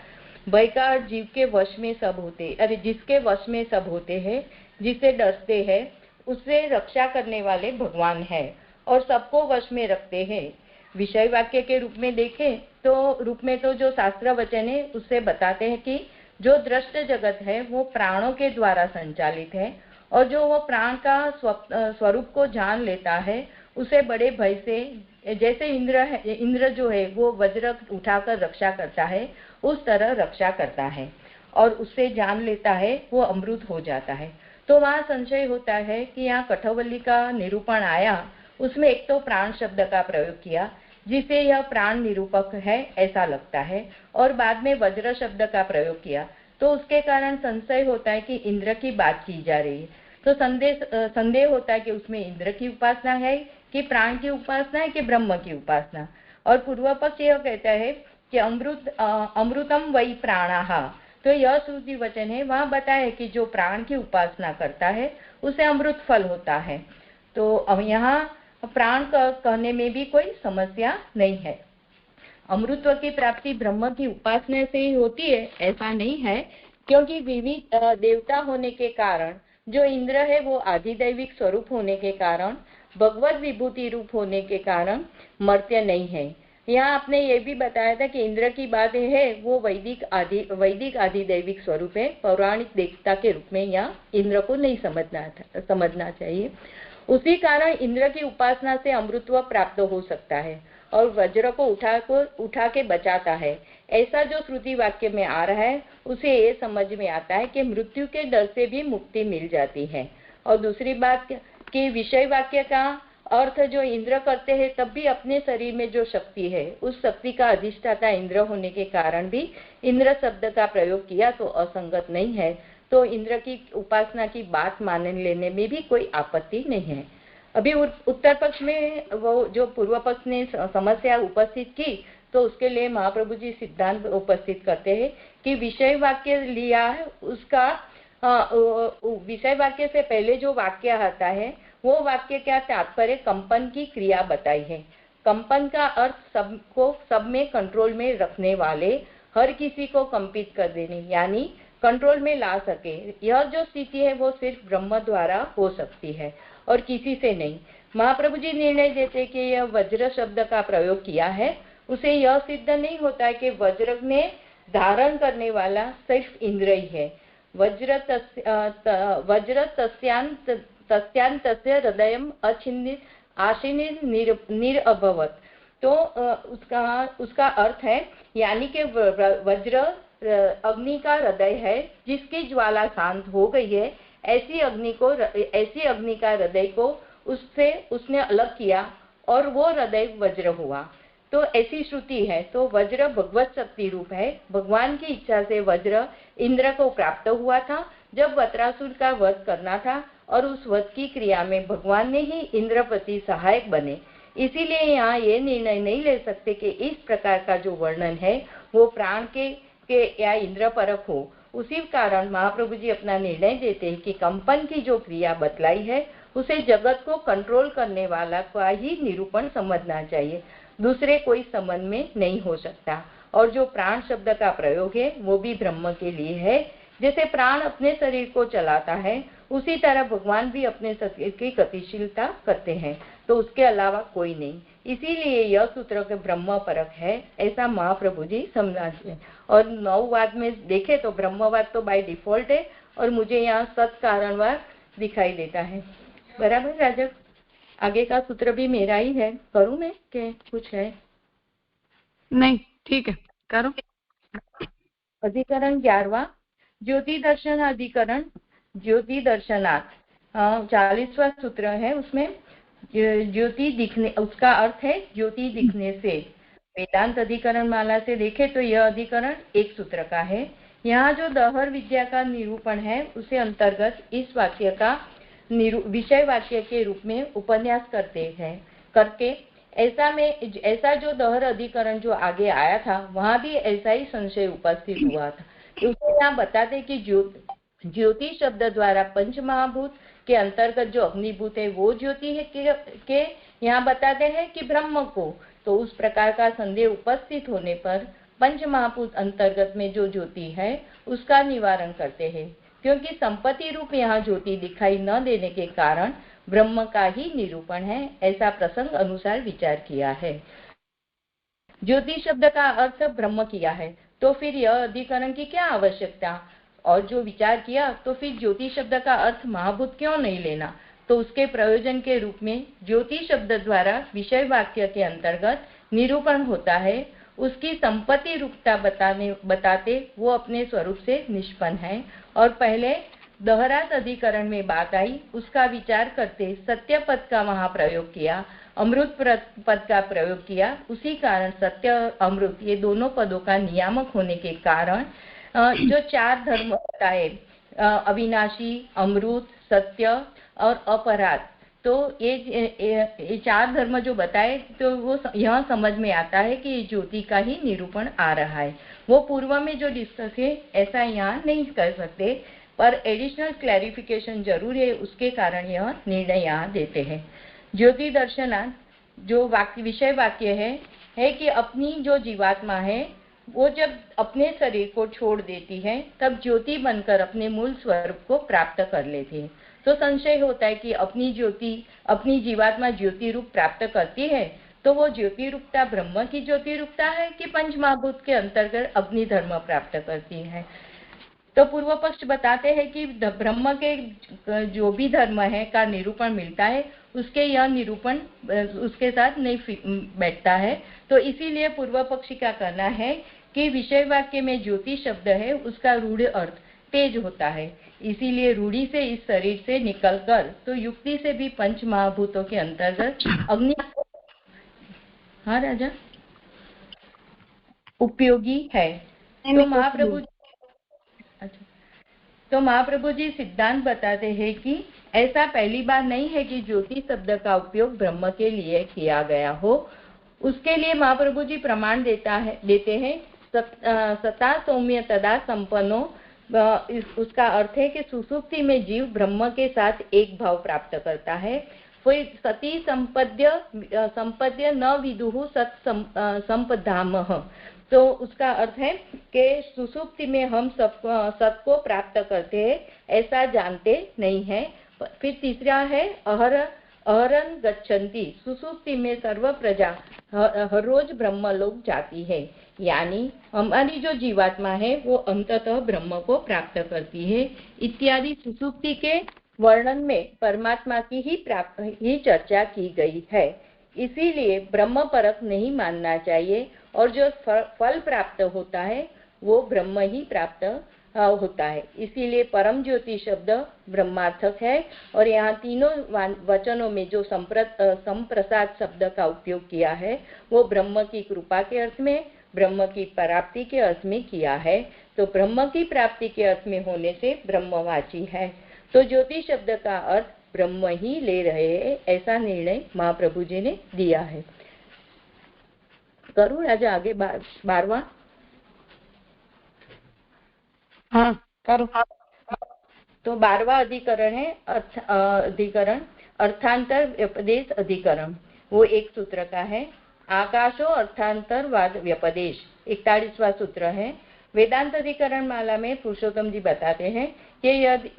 भय का अर्थ जीव के वश में सब होते, अरे जिसके वश में सब होते हैं, जिससे डरते हैं उससे रक्षा करने वाले भगवान है और सबको वश में रखते हैं। विषय वाक्य के रूप में देखें तो जो शास्त्र वचन है उससे बताते हैं कि जो दृष्ट जगत है वो प्राणों के द्वारा संचालित है और जो वो प्राण का स्वरूप को जान लेता है उसे बड़े भय से, जैसे इंद्र जो है वो वज्र उठाकर रक्षा करता है उस तरह रक्षा करता है और उससे जान लेता है वो अमृत हो जाता है। तो वहाँ संशय होता है कि यहाँ कठवली का निरूपण आया, उसमें एक तो प्राण शब्द का प्रयोग किया जिसे यह प्राण निरूपक है ऐसा लगता है, और बाद में वज्र शब्द का प्रयोग किया तो उसके कारण संशय होता है कि इंद्र की बात की जा रही है। तो संदेह होता है कि उसमें इंद्र की उपासना है कि प्राण की उपासना है कि ब्रह्म की उपासना। और पूर्व पक्ष यह कहता है कि अमृतम वही प्राणाहा, तो यह श्रुति वचन है, वहां बताया कि जो प्राण की उपासना करता है उसे अमृत फल होता है। तो अब यहाँ प्राण कहने में भी कोई समस्या नहीं है। अमृतत्व की प्राप्ति ब्रह्म की उपासना से ही होती है ऐसा नहीं है, क्योंकि विविध देवता होने के कारण जो इंद्र है वो आधिदैविक स्वरूप होने के कारण, भगवत विभूति रूप होने के कारण मर्त्य नहीं है। यहाँ आपने ये भी बताया था कि इंद्र की बात है वो वैदिक आधिदैविक स्वरूप है, पौराणिक देवता के रूप में यहाँ इंद्र को नहीं समझना चाहिए। उसी कारण इंद्र की उपासना से अमृतत्व प्राप्त हो सकता है और वज्र को उठा के बचाता है, ऐसा जो श्रुति वाक्य में आ रहा है उसे ये समझ में आता है कि मृत्यु के डर से भी मुक्ति मिल जाती है। और दूसरी बात कि विषय वाक्य का अर्थ जो इंद्र करते हैं तब भी अपने शरीर में जो शक्ति है उस शक्ति का अधिष्ठाता इंद्र होने के कारण भी इंद्र शब्द का प्रयोग किया तो असंगत नहीं है, तो इंद्र की उपासना की बात मान लेने में भी कोई आपत्ति नहीं है। अभी उत्तर पक्ष में वो जो पूर्व पक्ष ने समस्या उपस्थित की तो उसके लिए महाप्रभु जी सिद्धांत उपस्थित करते हैं कि विषय वाक्य लिया है उसका विषय वाक्य से पहले जो वाक्य आता है वो वाक्य क्या तात्पर्य कंपन की क्रिया बताई है। कंपन का अर्थ सब में कंट्रोल में रखने वाले, हर किसी को कंपित कर देने यानी कंट्रोल में ला सके, यह जो स्थिति है वो सिर्फ ब्रह्म द्वारा हो सकती है और किसी से नहीं। महाप्रभु जी निर्णय देते कि यह वज्र शब्द का प्रयोग किया है उसे यह सिद्ध नहीं होता है कि वज्र में धारण करने वाला सिर्फ इंद्र ही है। वज्र तस्यांतस्य हृदयम अछिन्नित आशीनित निरअभवत, तो उसका अर्थ है यानी कि वज्र अग्नि का हृदय है जिसकी ज्वाला शांत हो गई है, ऐसी अग्नि का हृदय को उससे उसने अलग किया और वो हृदय वज्र हुआ। तो ऐसी श्रुति है। तो वज्र भगवत शक्ति रूप है, भगवान की इच्छा से वज्र इंद्र को प्राप्त हुआ था जब वत्रासुर का वध करना था और उस वध की क्रिया में भगवान ने ही इंद्र प्रति सहायक बने। इसीलिए यहाँ ये निर्णय नहीं ले सकते कि इस प्रकार का जो वर्णन है वो प्राण के या इंद्र परक हो। उसी कारण महाप्रभु जी अपना निर्णय देते हैं कि कंपन की जो क्रिया बतलाई है उसे जगत को कंट्रोल करने वाला का ही निरूपण समझना चाहिए, दूसरे कोई संबंध में नहीं हो सकता। और जो प्राण शब्द का प्रयोग है वो भी ब्रह्म के लिए है। जैसे प्राण अपने शरीर को चलाता है उसी तरह भगवान भी अपने शरीर की गतिशीलता करते हैं, तो उसके अलावा कोई नहीं। इसीलिए यह सूत्र के ब्रह्म परक है ऐसा महाप्रभु जी समझाते हैं। और नौवाद में देखे तो ब्रह्मवाद तो बाय डिफॉल्ट है और मुझे यहाँ सत कारणवाद दिखाई देता है। बराबर राजक, आगे का सूत्र भी मेरा ही है, करूं मैं के कुछ है? नहीं, ठीक है, करो। अधिकरण 11वां ज्योति दर्शन अधिकरण, ज्योति दर्शनार्थ 40वां सूत्र है। उसमें ज्योति दिखने, उसका अर्थ है ज्योति दिखने से। वेदांत अधिकरण माला से देखे तो यह अधिकरण एक सूत्र का है। यहाँ जो दहर विद्या का निरूपण है उसे अंतर्गत इस वाक्य का विषय वाक्य के रूप में उपन्यास करके ऐसा जो दहर अधिकरण जो आगे आया था वहां भी ऐसा ही संशय उपस्थित हुआ था। उसे यहाँ बताते कि ज्योति शब्द द्वारा पंच महाभूत के अंतर्गत जो अग्निभूत है वो ज्योति है के यहाँ बताते हैं कि ब्रह्म को। तो उस प्रकार का संदेह उपस्थित होने पर पंच महाभूत अंतर्गत में जो ज्योति है उसका निवारण करते हैं, क्योंकि संपत्ति रूप यहाँ ज्योति दिखाई न देने के कारण ब्रह्म का ही निरूपण है, ऐसा प्रसंग अनुसार विचार किया है। ज्योति शब्द का अर्थ ब्रह्म किया है तो फिर यह अधिकरण की क्या आवश्यकता, और जो विचार किया तो फिर ज्योति शब्द का अर्थ महाभूत क्यों नहीं लेना। तो उसके प्रयोजन के रूप में ज्योति शब्द द्वारा विषय वाक्य के अंतर्गत निरूपण होता है, उसकी संपत्ति रूपता बताते वो अपने स्वरूप से निष्पन्न है। और पहले दहरात अधिकरण में बात आई, उसका विचार करते सत्य पद का वहां प्रयोग किया, अमृत पद का प्रयोग किया। उसी कारण सत्य अमृत ये दोनों पदों का नियामक होने के कारण जो चार धर्म बताए अविनाशी, अमृत, सत्य और अपराध, तो ये चार धर्म जो बताए तो वो यह समझ में आता है कि ये ज्योति का ही निरूपण आ रहा है। वो पूर्व में जो डिस्कस है ऐसा यहाँ नहीं कर सकते, पर एडिशनल क्लैरिफिकेशन जरूर है, उसके कारण यह निर्णय यहाँ देते हैं। ज्योति दर्शनार्थ जो विषय वाक्य है कि अपनी जो जीवात्मा है वो जब अपने शरीर को छोड़ देती है तब ज्योति बनकर अपने मूल स्वरूप को प्राप्त कर लेती है। तो संशय होता है कि अपनी जीवात्मा ज्योति रूप प्राप्त करती है, तो वो ज्योति रूपता ब्रह्म की ज्योति रूपता है कि पंच महाभूत के अंतर्गत अग्नि धर्म प्राप्त करती है। तो पूर्व पक्ष बताते हैं कि ब्रह्म के जो भी धर्म है का निरूपण मिलता है उसके यह निरूपण उसके साथ नहीं बैठता है। तो इसीलिए पूर्व पक्षी का कहना है कि विषय वाक्य में ज्योति शब्द है उसका रूढ़ अर्थ तेज होता है, इसीलिए रूढ़ी से इस शरीर से निकलकर तो युक्ति से भी पंच महाभूतों के अंतर्गत अग्नि हाँ राजा उपयोगी है। तो महाप्रभु जी सिद्धांत बताते हैं कि ऐसा पहली बार नहीं है कि ज्योति शब्द का उपयोग ब्रह्म के लिए किया गया हो। उसके लिए महाप्रभु जी प्रमाण देते हैं सता सौम्य तदा संपन्नो। उसका अर्थ है कि सुसुप्ति में जीव ब्रह्म के साथ एक भाव प्राप्त करता है। फिर सती संपद्य न विदुः सत संपदामः। तो उसका अर्थ है कि सुसुप्ति में हम सत को प्राप्त करते हैं ऐसा जानते नहीं है। फिर तीसरा है अहरन गच्छन्ति। सुसुप्ति में सर्व प्रजा हर रोज ब्रह्मलोक जाती है, यानी हमारी जो जीवात्मा है वो अंततः ब्रह्म को प्राप्त करती है। इत्यादि सुसुप्ति के वर्णन में परमात्मा की ही चर्चा की गई है। इसीलिए ब्रह्म परक नहीं मानना चाहिए और जो फल प्राप्त होता है वो ब्रह्म ही प्राप्त होता है। इसीलिए परम ज्योति शब्द ब्रह्मार्थक है। और यहाँ तीनों वचनों में जो संप्रसाद शब्द का उपयोग किया है वो ब्रह्म की कृपा के अर्थ में, ब्रह्म की प्राप्ति के अर्थ में किया है। तो ब्रह्म की प्राप्ति के अर्थ में होने से ब्रह्मवाची है। तो ज्योति शब्द का अर्थ ब्रह्म ही ले रहे हैं, ऐसा निर्णय महाप्रभु जी ने दिया है। करूँ राजा आगे 12वां? हाँ करो। तो 12वां अधिकरण है अधिकरण अर्थांतर व्यपदेश अधिकरण। वो एक सूत्र का है। आकाशो अर्थांतरवाद व्यपदेश 41वां सूत्र है। वेदांत अधिकरण माला में पुरुषोत्तम जी बताते हैं कि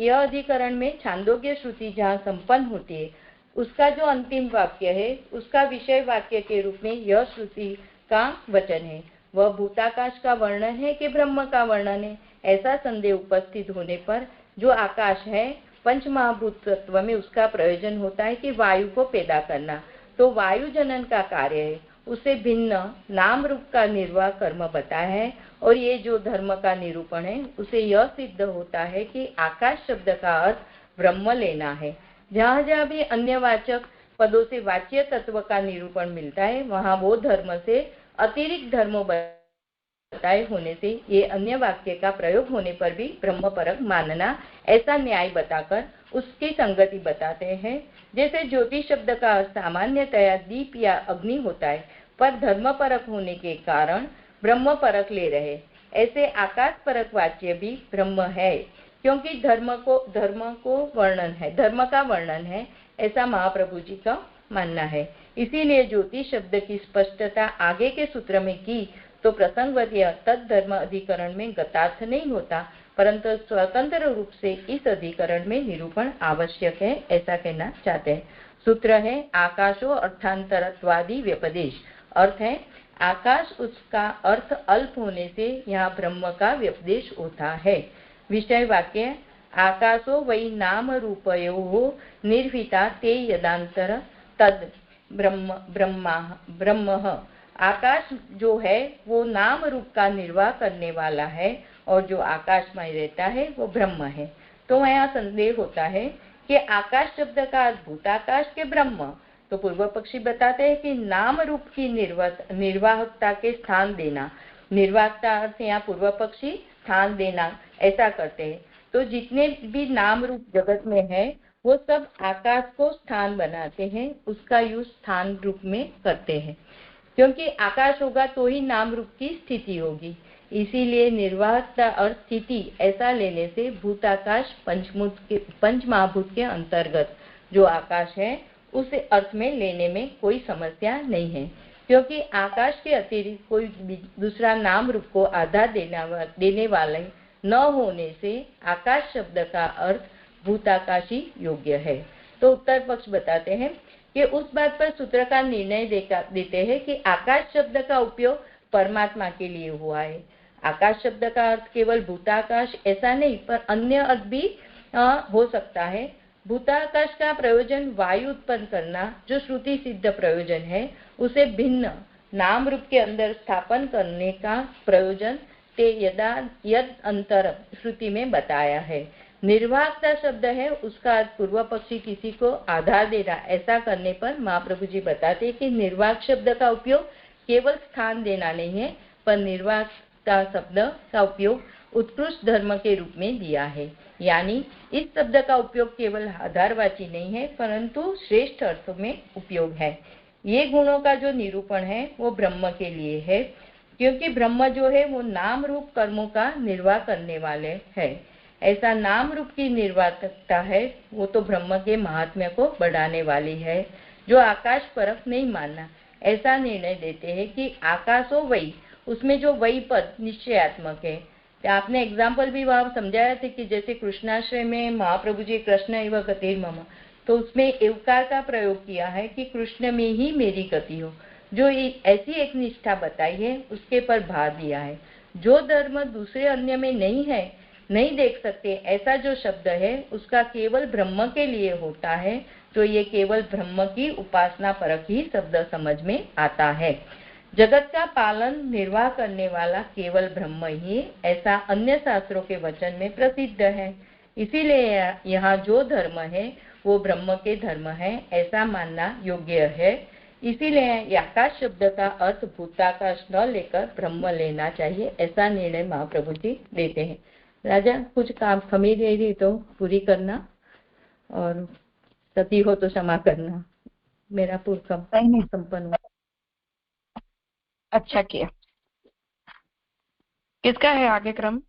यह अधिकरण में छांदोग्य श्रुति जहाँ संपन्न होती है उसका जो अंतिम वाक्य है उसका विषय वाक्य के रूप में यह श्रुति का वचन है। वह भूताकाश का वर्णन है कि ब्रह्म का वर्णन है, ऐसा संदेह उपस्थित होने पर जो आकाश है पंच महाभूत तत्व में उसका प्रयोजन होता है कि वायु को पैदा करना। तो वायु जनन का कार्य है, उसे भिन्न नाम रूप का निर्वाह कर्म बताया है। और ये जो धर्म का निरूपण है उसे यह सिद्ध होता है कि आकाश शब्द का अर्थ ब्रह्म लेना है। जहाँ जहाँ भी अन्य वाचक पदों से वाच्य तत्व का निरूपण मिलता है वहाँ वो धर्म से अतिरिक्त धर्मों बताए होने से ये अन्य वाक्य का प्रयोग होने पर भी ब्रह्म परक मानना, ऐसा न्याय बताकर उसकी संगति बताते हैं। जैसे ज्योति शब्द का सामान्यतया दीप या अग्नि होता है, पर धर्म परक होने के कारण ब्रह्म परक ले रहे, ऐसे आकाश परक वाच्य भी ब्रह्म है, क्योंकि धर्म का वर्णन है, ऐसा महाप्रभु जी का मानना है। इसीलिए ज्योति शब्द की स्पष्टता आगे के सूत्र में की तो प्रसंगवतीय तद-धर्म अधिकरण में गतार्थ नहीं होता, परंतु स्वतंत्र रूप से इस अधिकरण में निरूपण आवश्यक है, ऐसा कहना चाहते हैं। सूत्र है आकाशो अर्थांतरत्वादि व्यपदेश। अर्थ है आकाश, उसका अर्थ अल्प होने से यहाँ ब्रह्म का व्यपदेश होता है। विषय वाक्य आकाशो वै नाम रूपयोः निर्हिता ते यदांतर तद ब्रह्म। आकाश जो है वो नाम रूप का निर्वाह करने वाला है और जो आकाश में रहता है वो ब्रह्म है। तो यहाँ संदेह होता है कि आकाश शब्द का भूताकाश के ब्रह्म। तो पूर्व पक्षी बताते हैं कि नाम रूप की निर्वाहकता के स्थान देना, निर्वाहकता अर्थ यहाँ पूर्व पक्षी स्थान देना, ऐसा करते हैं। तो जितने भी नाम रूप जगत में है वो सब आकाश को स्थान बनाते हैं, उसका यूज स्थान रूप में करते हैं, क्योंकि आकाश होगा तो ही नाम रूप की स्थिति होगी। इसीलिए निर्वाहकता और स्थिति ऐसा लेने से भूताकाश पंच महाभूत के अंतर्गत जो आकाश है उस अर्थ में लेने में कोई समस्या नहीं है, क्योंकि आकाश के अतिरिक्त कोई दूसरा नाम रूप को आधार देने वाले न होने से आकाश शब्द का अर्थ भूताकाशी योग्य है। तो उत्तर पक्ष बताते हैं कि उस बात पर सूत्रकार निर्णय देते हैं कि आकाश शब्द का उपयोग परमात्मा के लिए हुआ है। आकाश शब्द का अर्थ केवल भूताकाश ऐसा नहीं, पर अन्य अर्थ भी हो सकता है। भूताकाश का प्रयोजन वायु उत्पन्न करना, जो श्रुति सिद्ध प्रयोजन है, उसे भिन्न नाम रूप के अंदर स्थापन करने का प्रयोजन ते यद अंतर श्रुति में बताया है। निर्वाहकता शब्द है, उसका अर्थ पूर्व पक्षी किसी को आधार देना, ऐसा करने पर महाप्रभु जी बताते कि निर्वाहक शब्द का उपयोग केवल स्थान देना नहीं है, पर निर्वाहकता शब्द का उपयोग उत्कृष्ट धर्म के रूप में दिया है। यानी इस शब्द का उपयोग केवल आधारवाची नहीं है, परंतु श्रेष्ठ अर्थों में उपयोग है। ये गुणों का जो निरूपण है वो ब्रह्म के लिए है, क्योंकि ब्रह्म जो है वो नाम रूप कर्मों का निर्वाह करने वाले है। ऐसा नाम रूप की निर्वाहकता है वो तो ब्रह्म के महात्म्य को बढ़ाने वाली है, जो आकाश परख नहीं मानना। ऐसा निर्णय देते हैं कि आकाशो वही, उसमें जो वही पद निश्चयात्मक है। आपने एग्जाम्पल भी वहां समझाया था कि जैसे कृष्णाश्रय में महाप्रभु जी कृष्ण एवं गतिर्मम, तो उसमें एवकार का प्रयोग किया है कि कृष्ण में ही मेरी गति हो। जो ऐसी एक निष्ठा बताई है उसके पर भार दिया है। जो धर्म दूसरे अन्य में नहीं है, नहीं देख सकते, ऐसा जो शब्द है उसका केवल ब्रह्म के लिए होता है, तो ये केवल ब्रह्म की उपासना परक ही शब्द समझ में आता है। जगत का पालन निर्वाह करने वाला केवल ब्रह्म ही, ऐसा अन्य शास्त्रों के वचन में प्रसिद्ध है। इसीलिए यहाँ जो धर्म है वो ब्रह्म के धर्म है, ऐसा मानना योग्य है। इसीलिए आकाश शब्द का अर्थ भूताकाश न लेकर ब्रह्म लेना चाहिए, ऐसा निर्णय महाप्रभु जी देते हैं। राजा कुछ काम कमी रह रही तो पूरी करना, और सती हो तो क्षमा करना। मेरा पूर्ण संपन्न हुआ। अच्छा किया। किसका है आगे क्रम?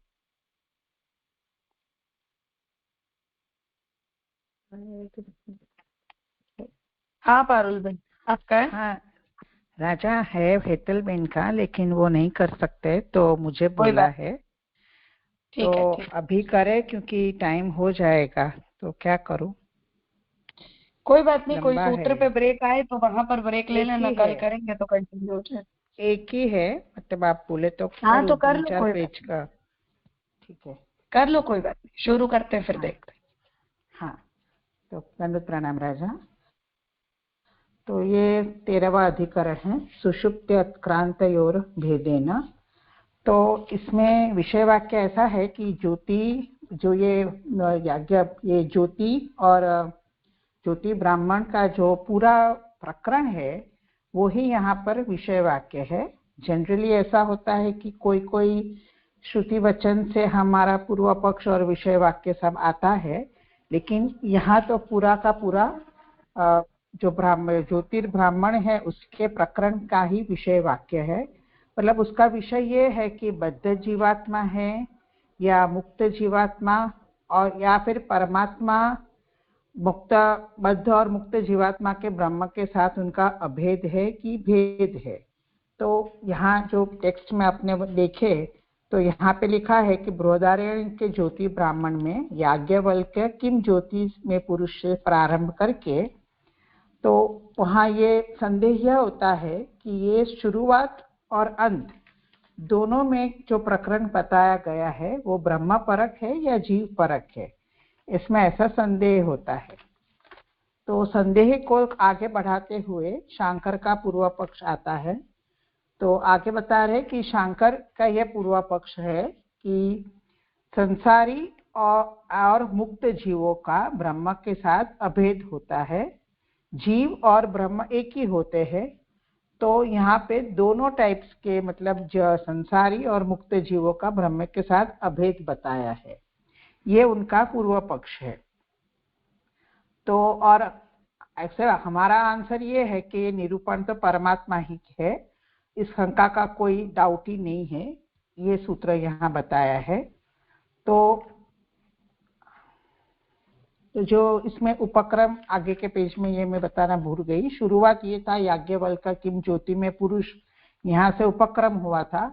हाँ पारुल भाई आपका है। हाँ, राजा है हेतलबेन का, लेकिन वो नहीं कर सकते तो मुझे बोला है। ठीक तो है। अभी करे क्योंकि टाइम हो जाएगा, तो क्या करूं? कोई बात नहीं, कोई लंबा सूत्र है। पे ब्रेक आए तो वहां पर ब्रेक ले एक लेना, ही कल है। करेंगे तो कंटिन्यू हो जाए। एक ही है, मतलब आप बोले तो हाँ करूं, तो कर 3-4 लो, कोई पेज का। ठीक है, कर लो, कोई बात नहीं, शुरू करते हैं फिर हाँ। देखते हैं। हाँ, तो दंडवत प्रणाम राजा। तो ये 13वां अधिकरण है, सुषुप्ति उत्क्रांतयोर भेदेन। तो इसमें विषय वाक्य ऐसा है कि ज्योति, जो ये ज्योति और ज्योति ब्राह्मण का जो पूरा प्रकरण है वो ही यहाँ पर विषय वाक्य है। जनरली ऐसा होता है कि कोई कोई श्रुति वचन से हमारा पूर्व पक्ष और विषय वाक्य सब आता है, लेकिन यहाँ तो पूरा का पूरा जो ज्योतिर्ब्राह्मण है उसके प्रकरण का ही विषय वाक्य है। मतलब उसका विषय ये है कि बद्ध जीवात्मा है या मुक्त जीवात्मा, और या फिर परमात्मा मुक्त, बद्ध और मुक्त जीवात्मा के ब्रह्म के साथ उनका अभेद है कि भेद है। तो यहाँ जो टेक्स्ट में आपने देखे तो यहाँ पे लिखा है कि बृहदारण्यक के ज्योति ब्राह्मण में याज्ञवल्क्य किम ज्योति में पुरुष से प्रारंभ करके, तो वहाँ ये संदेह यह होता है कि ये शुरुआत और अंत दोनों में जो प्रकरण बताया गया है वो ब्रह्म परक है या जीव परक है, इसमें ऐसा संदेह होता है। तो संदेह को आगे बढ़ाते हुए शांकर का पूर्व पक्ष आता है। तो आगे बता रहे कि शांकर का यह पूर्व पक्ष है कि संसारी और मुक्त जीवों का ब्रह्म के साथ अभेद होता है, जीव और ब्रह्म एक ही होते हैं। तो यहाँ पे दोनों टाइप्स के, मतलब जो संसारी और मुक्त जीवों का ब्रह्म के साथ अभेद बताया है, ये उनका पूर्व पक्ष है। तो और ऐसे हमारा आंसर ये है कि निरूपण तो परमात्मा ही है, इस शंका का कोई डाउट ही नहीं है, ये सूत्र यहाँ बताया है। तो जो इसमें उपक्रम आगे के पेज में ये मैं बताना भूल गई, शुरुआत ये था याज्ञवल्क किम ज्योति में पुरुष, यहाँ से उपक्रम हुआ था,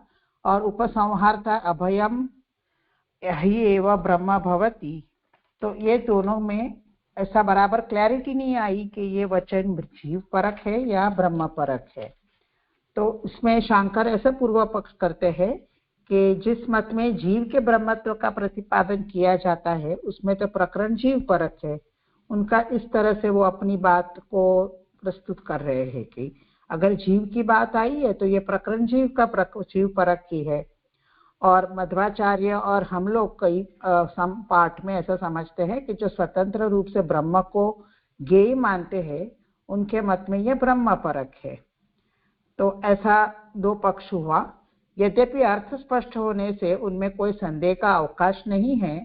और उपसंहार था अभयम यही एवं ब्रह्म भवति। तो ये दोनों में ऐसा बराबर क्लैरिटी नहीं आई कि ये वचन जीव परक है या ब्रह्म परक है। तो इसमें शंकर ऐसे पूर्व पक्ष करते हैं कि जिस मत में जीव के ब्रह्मत्व का प्रतिपादन किया जाता है उसमें तो प्रकरण जीव परक है, उनका इस तरह से वो अपनी बात को प्रस्तुत कर रहे हैं कि अगर जीव की बात आई है तो ये प्रकरण जीव परक की है। और मध्वाचार्य और हम लोग कई पाठ में ऐसा समझते हैं कि जो स्वतंत्र रूप से ब्रह्म को ज्ञेय मानते हैं उनके मत में ये ब्रह्म परक है। तो ऐसा दो पक्ष हुआ। यद्यपि अर्थ स्पष्ट होने से उनमें कोई संदेह का अवकाश नहीं है,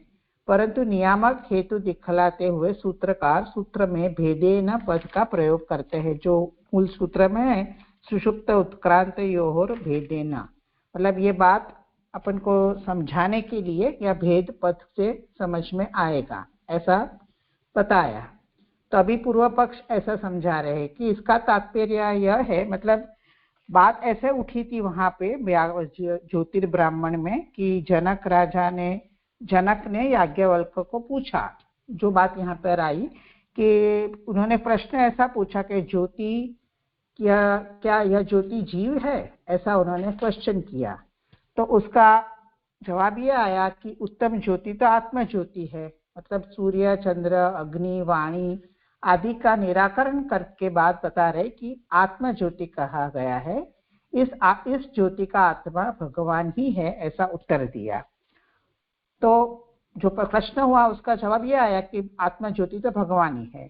परंतु नियामक हेतु दिखलाते हुए सूत्रकार सूत्र में भेदेन पद का प्रयोग करते हैं, जो मूल सूत्र में है सुषुप्त उत्क्रांत योर भेदेन, मतलब ये बात अपन को समझाने के लिए या भेद पद से समझ में आएगा, ऐसा बताया। तो अभी पूर्व पक्ष ऐसा समझा रहे हैं कि इसका तात्पर्य यह है, मतलब बात ऐसे उठी थी वहां पे ज्योतिर्ब्राह्मण में कि जनक ने याज्ञवल्क को पूछा, जो बात यहाँ पर आई कि उन्होंने प्रश्न ऐसा पूछा कि ज्योति क्या यह ज्योति जीव है, ऐसा उन्होंने क्वेश्चन किया। तो उसका जवाब ये आया कि उत्तम ज्योति तो आत्म ज्योति है, मतलब सूर्य चंद्र अग्नि वाणी आदि का निराकरण करके बात बता रहे कि आत्म ज्योति कहा गया है, इस ज्योति का आत्मा भगवान ही है, ऐसा उत्तर दिया। तो जो प्रश्न हुआ उसका जवाब ये आया कि आत्मा ज्योति तो भगवान ही है।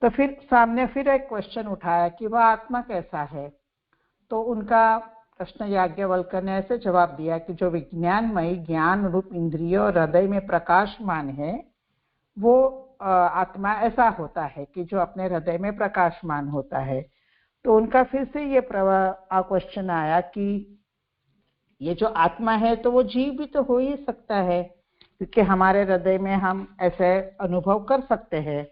तो फिर सामने फिर एक क्वेश्चन उठाया कि वह आत्मा कैसा है। तो उनका प्रश्न याज्ञवल्क ने ऐसे जवाब दिया कि जो विज्ञानमय ज्ञान रूप इंद्रियों हृदय में प्रकाशमान है वो आत्मा ऐसा होता है कि जो अपने हृदय में प्रकाशमान होता है। तो उनका फिर से ये क्वेश्चन आया कि ये जो आत्मा है तो वो जीव भी तो हो ही सकता है, क्योंकि हमारे हृदय में हम ऐसे अनुभव कर सकते हैं।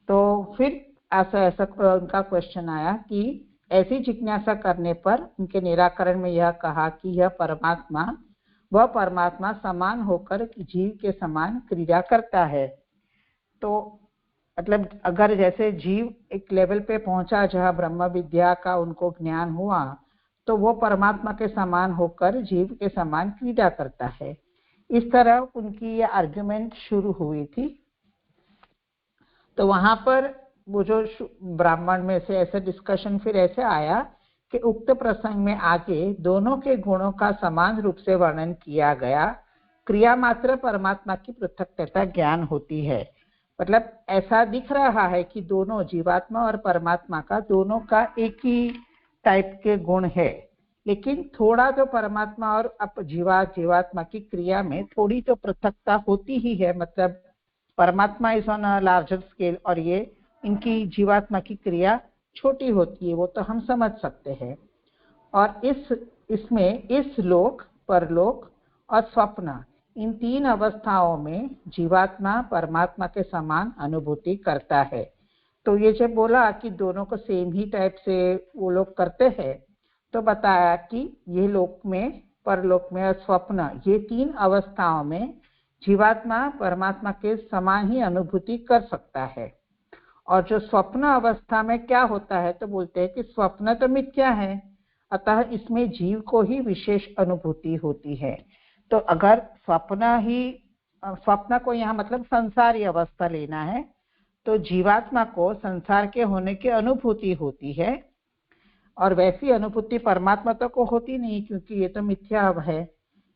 तो फिर ऐसा उनका क्वेश्चन आया कि ऐसी जिज्ञासा करने पर उनके निराकरण में यह कहा कि यह परमात्मा समान होकर जीव के समान क्रिया करता है। तो मतलब अगर जैसे जीव एक लेवल पे पहुंचा जहाँ ब्रह्म विद्या का उनको ज्ञान हुआ, तो वो परमात्मा के समान होकर जीव के समान क्रिया करता है। इस तरह उनकी ये आर्ग्यूमेंट शुरू हुई थी। तो वहां पर वो जो ब्राह्मण में से ऐसे डिस्कशन फिर ऐसे आया कि उक्त प्रसंग में आगे दोनों के गुणों का समान रूप से वर्णन किया गया, क्रिया मात्र परमात्मा की पृथकता ज्ञान होती है। मतलब ऐसा दिख रहा है कि दोनों जीवात्मा और परमात्मा का दोनों का एक ही टाइप के गुण है, लेकिन थोड़ा तो परमात्मा और जीवात्मा की क्रिया में थोड़ी तो पृथकता होती ही है। मतलब परमात्मा is on a larger scale और ये इनकी जीवात्मा की क्रिया छोटी होती है, वो तो हम समझ सकते हैं। और इसमें इस लोक, परलोक और स्वप्न, इन तीन अवस्थाओं में जीवात्मा परमात्मा के समान अनुभूति करता है। तो ये जब बोला कि दोनों को सेम ही टाइप से वो लोग करते हैं, तो बताया कि ये लोक में, परलोक में और स्वप्न, ये तीन अवस्थाओं में जीवात्मा परमात्मा के समान ही अनुभूति कर सकता है। और जो स्वप्न अवस्था में क्या होता है, तो बोलते हैं कि स्वप्न तो मिथ्या है, अतः इसमें जीव को ही विशेष अनुभूति होती है। तो अगर स्वप्न को यहाँ मतलब संसारी अवस्था लेना है, तो जीवात्मा को संसार के होने की अनुभूति होती है, और वैसी अनुभूति परमात्मा तो को होती नहीं, क्योंकि ये तो मिथ्या है,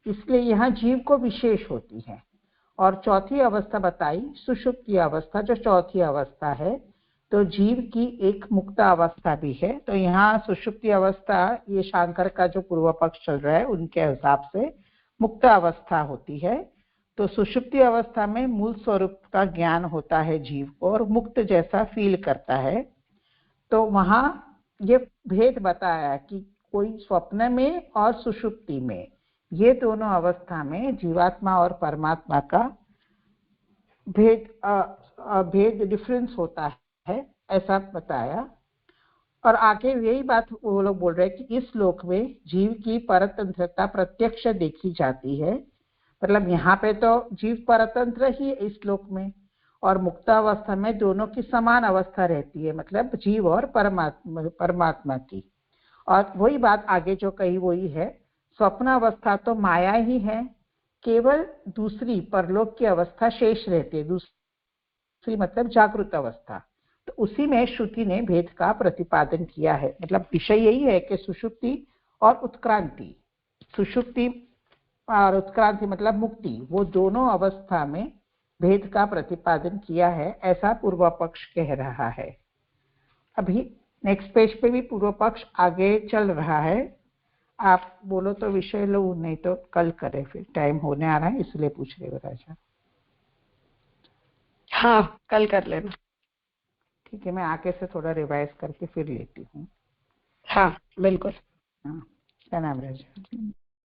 इसलिए यहाँ जीव को विशेष होती है। और चौथी अवस्था बताई सुषुप्ति अवस्था, जो चौथी अवस्था है, तो जीव की एक मुक्त अवस्था भी है। तो यहाँ सुषुप्ति अवस्था, ये शंकर का जो पूर्व पक्ष चल रहा है उनके हिसाब से मुक्त अवस्था होती है। तो सुषुप्ति अवस्था में मूल स्वरूप का ज्ञान होता है जीव को और मुक्त जैसा फील करता है। तो वहां ये भेद बताया कि कोई स्वप्न में और सुषुप्ति में, ये दोनों अवस्था में जीवात्मा और परमात्मा का भेद डिफरेंस होता है, ऐसा बताया। और आगे यही बात वो लोग बोल रहे हैं कि इस लोक में जीव की परतंत्रता प्रत्यक्ष देखी जाती है। मतलब यहाँ पे तो जीव परतंत्र ही है इस लोक में, और मुक्तावस्था में दोनों की समान अवस्था रहती है, मतलब जीव और परमात्मा की। और वही बात आगे जो कही वही है, स्वप्न अवस्था तो माया ही है, केवल दूसरी परलोक की अवस्था शेष रहती है, दूसरी मतलब जागृत अवस्था। तो उसी में श्रुति ने भेद का प्रतिपादन किया है। मतलब विषय यही है कि सुषुप्ति और उत्क्रांति, सुषुप्ति और उत्क्रांति मतलब मुक्ति, वो दोनों अवस्था में भेद का प्रतिपादन किया है, ऐसा पूर्व पक्ष कह रहा है। अभी नेक्स्ट पेज पे भी पूर्व पक्ष आगे चल रहा है। आप बोलो तो विषय लो, नहीं तो कल करें, फिर टाइम होने आ रहा है इसलिए पूछ रहे हो राजा। हाँ कल कर लेना। ठीक है, मैं आके से थोड़ा रिवाइज करके फिर लेती हूँ। हाँ बिल्कुल। हाँ, क्या नाम राजा?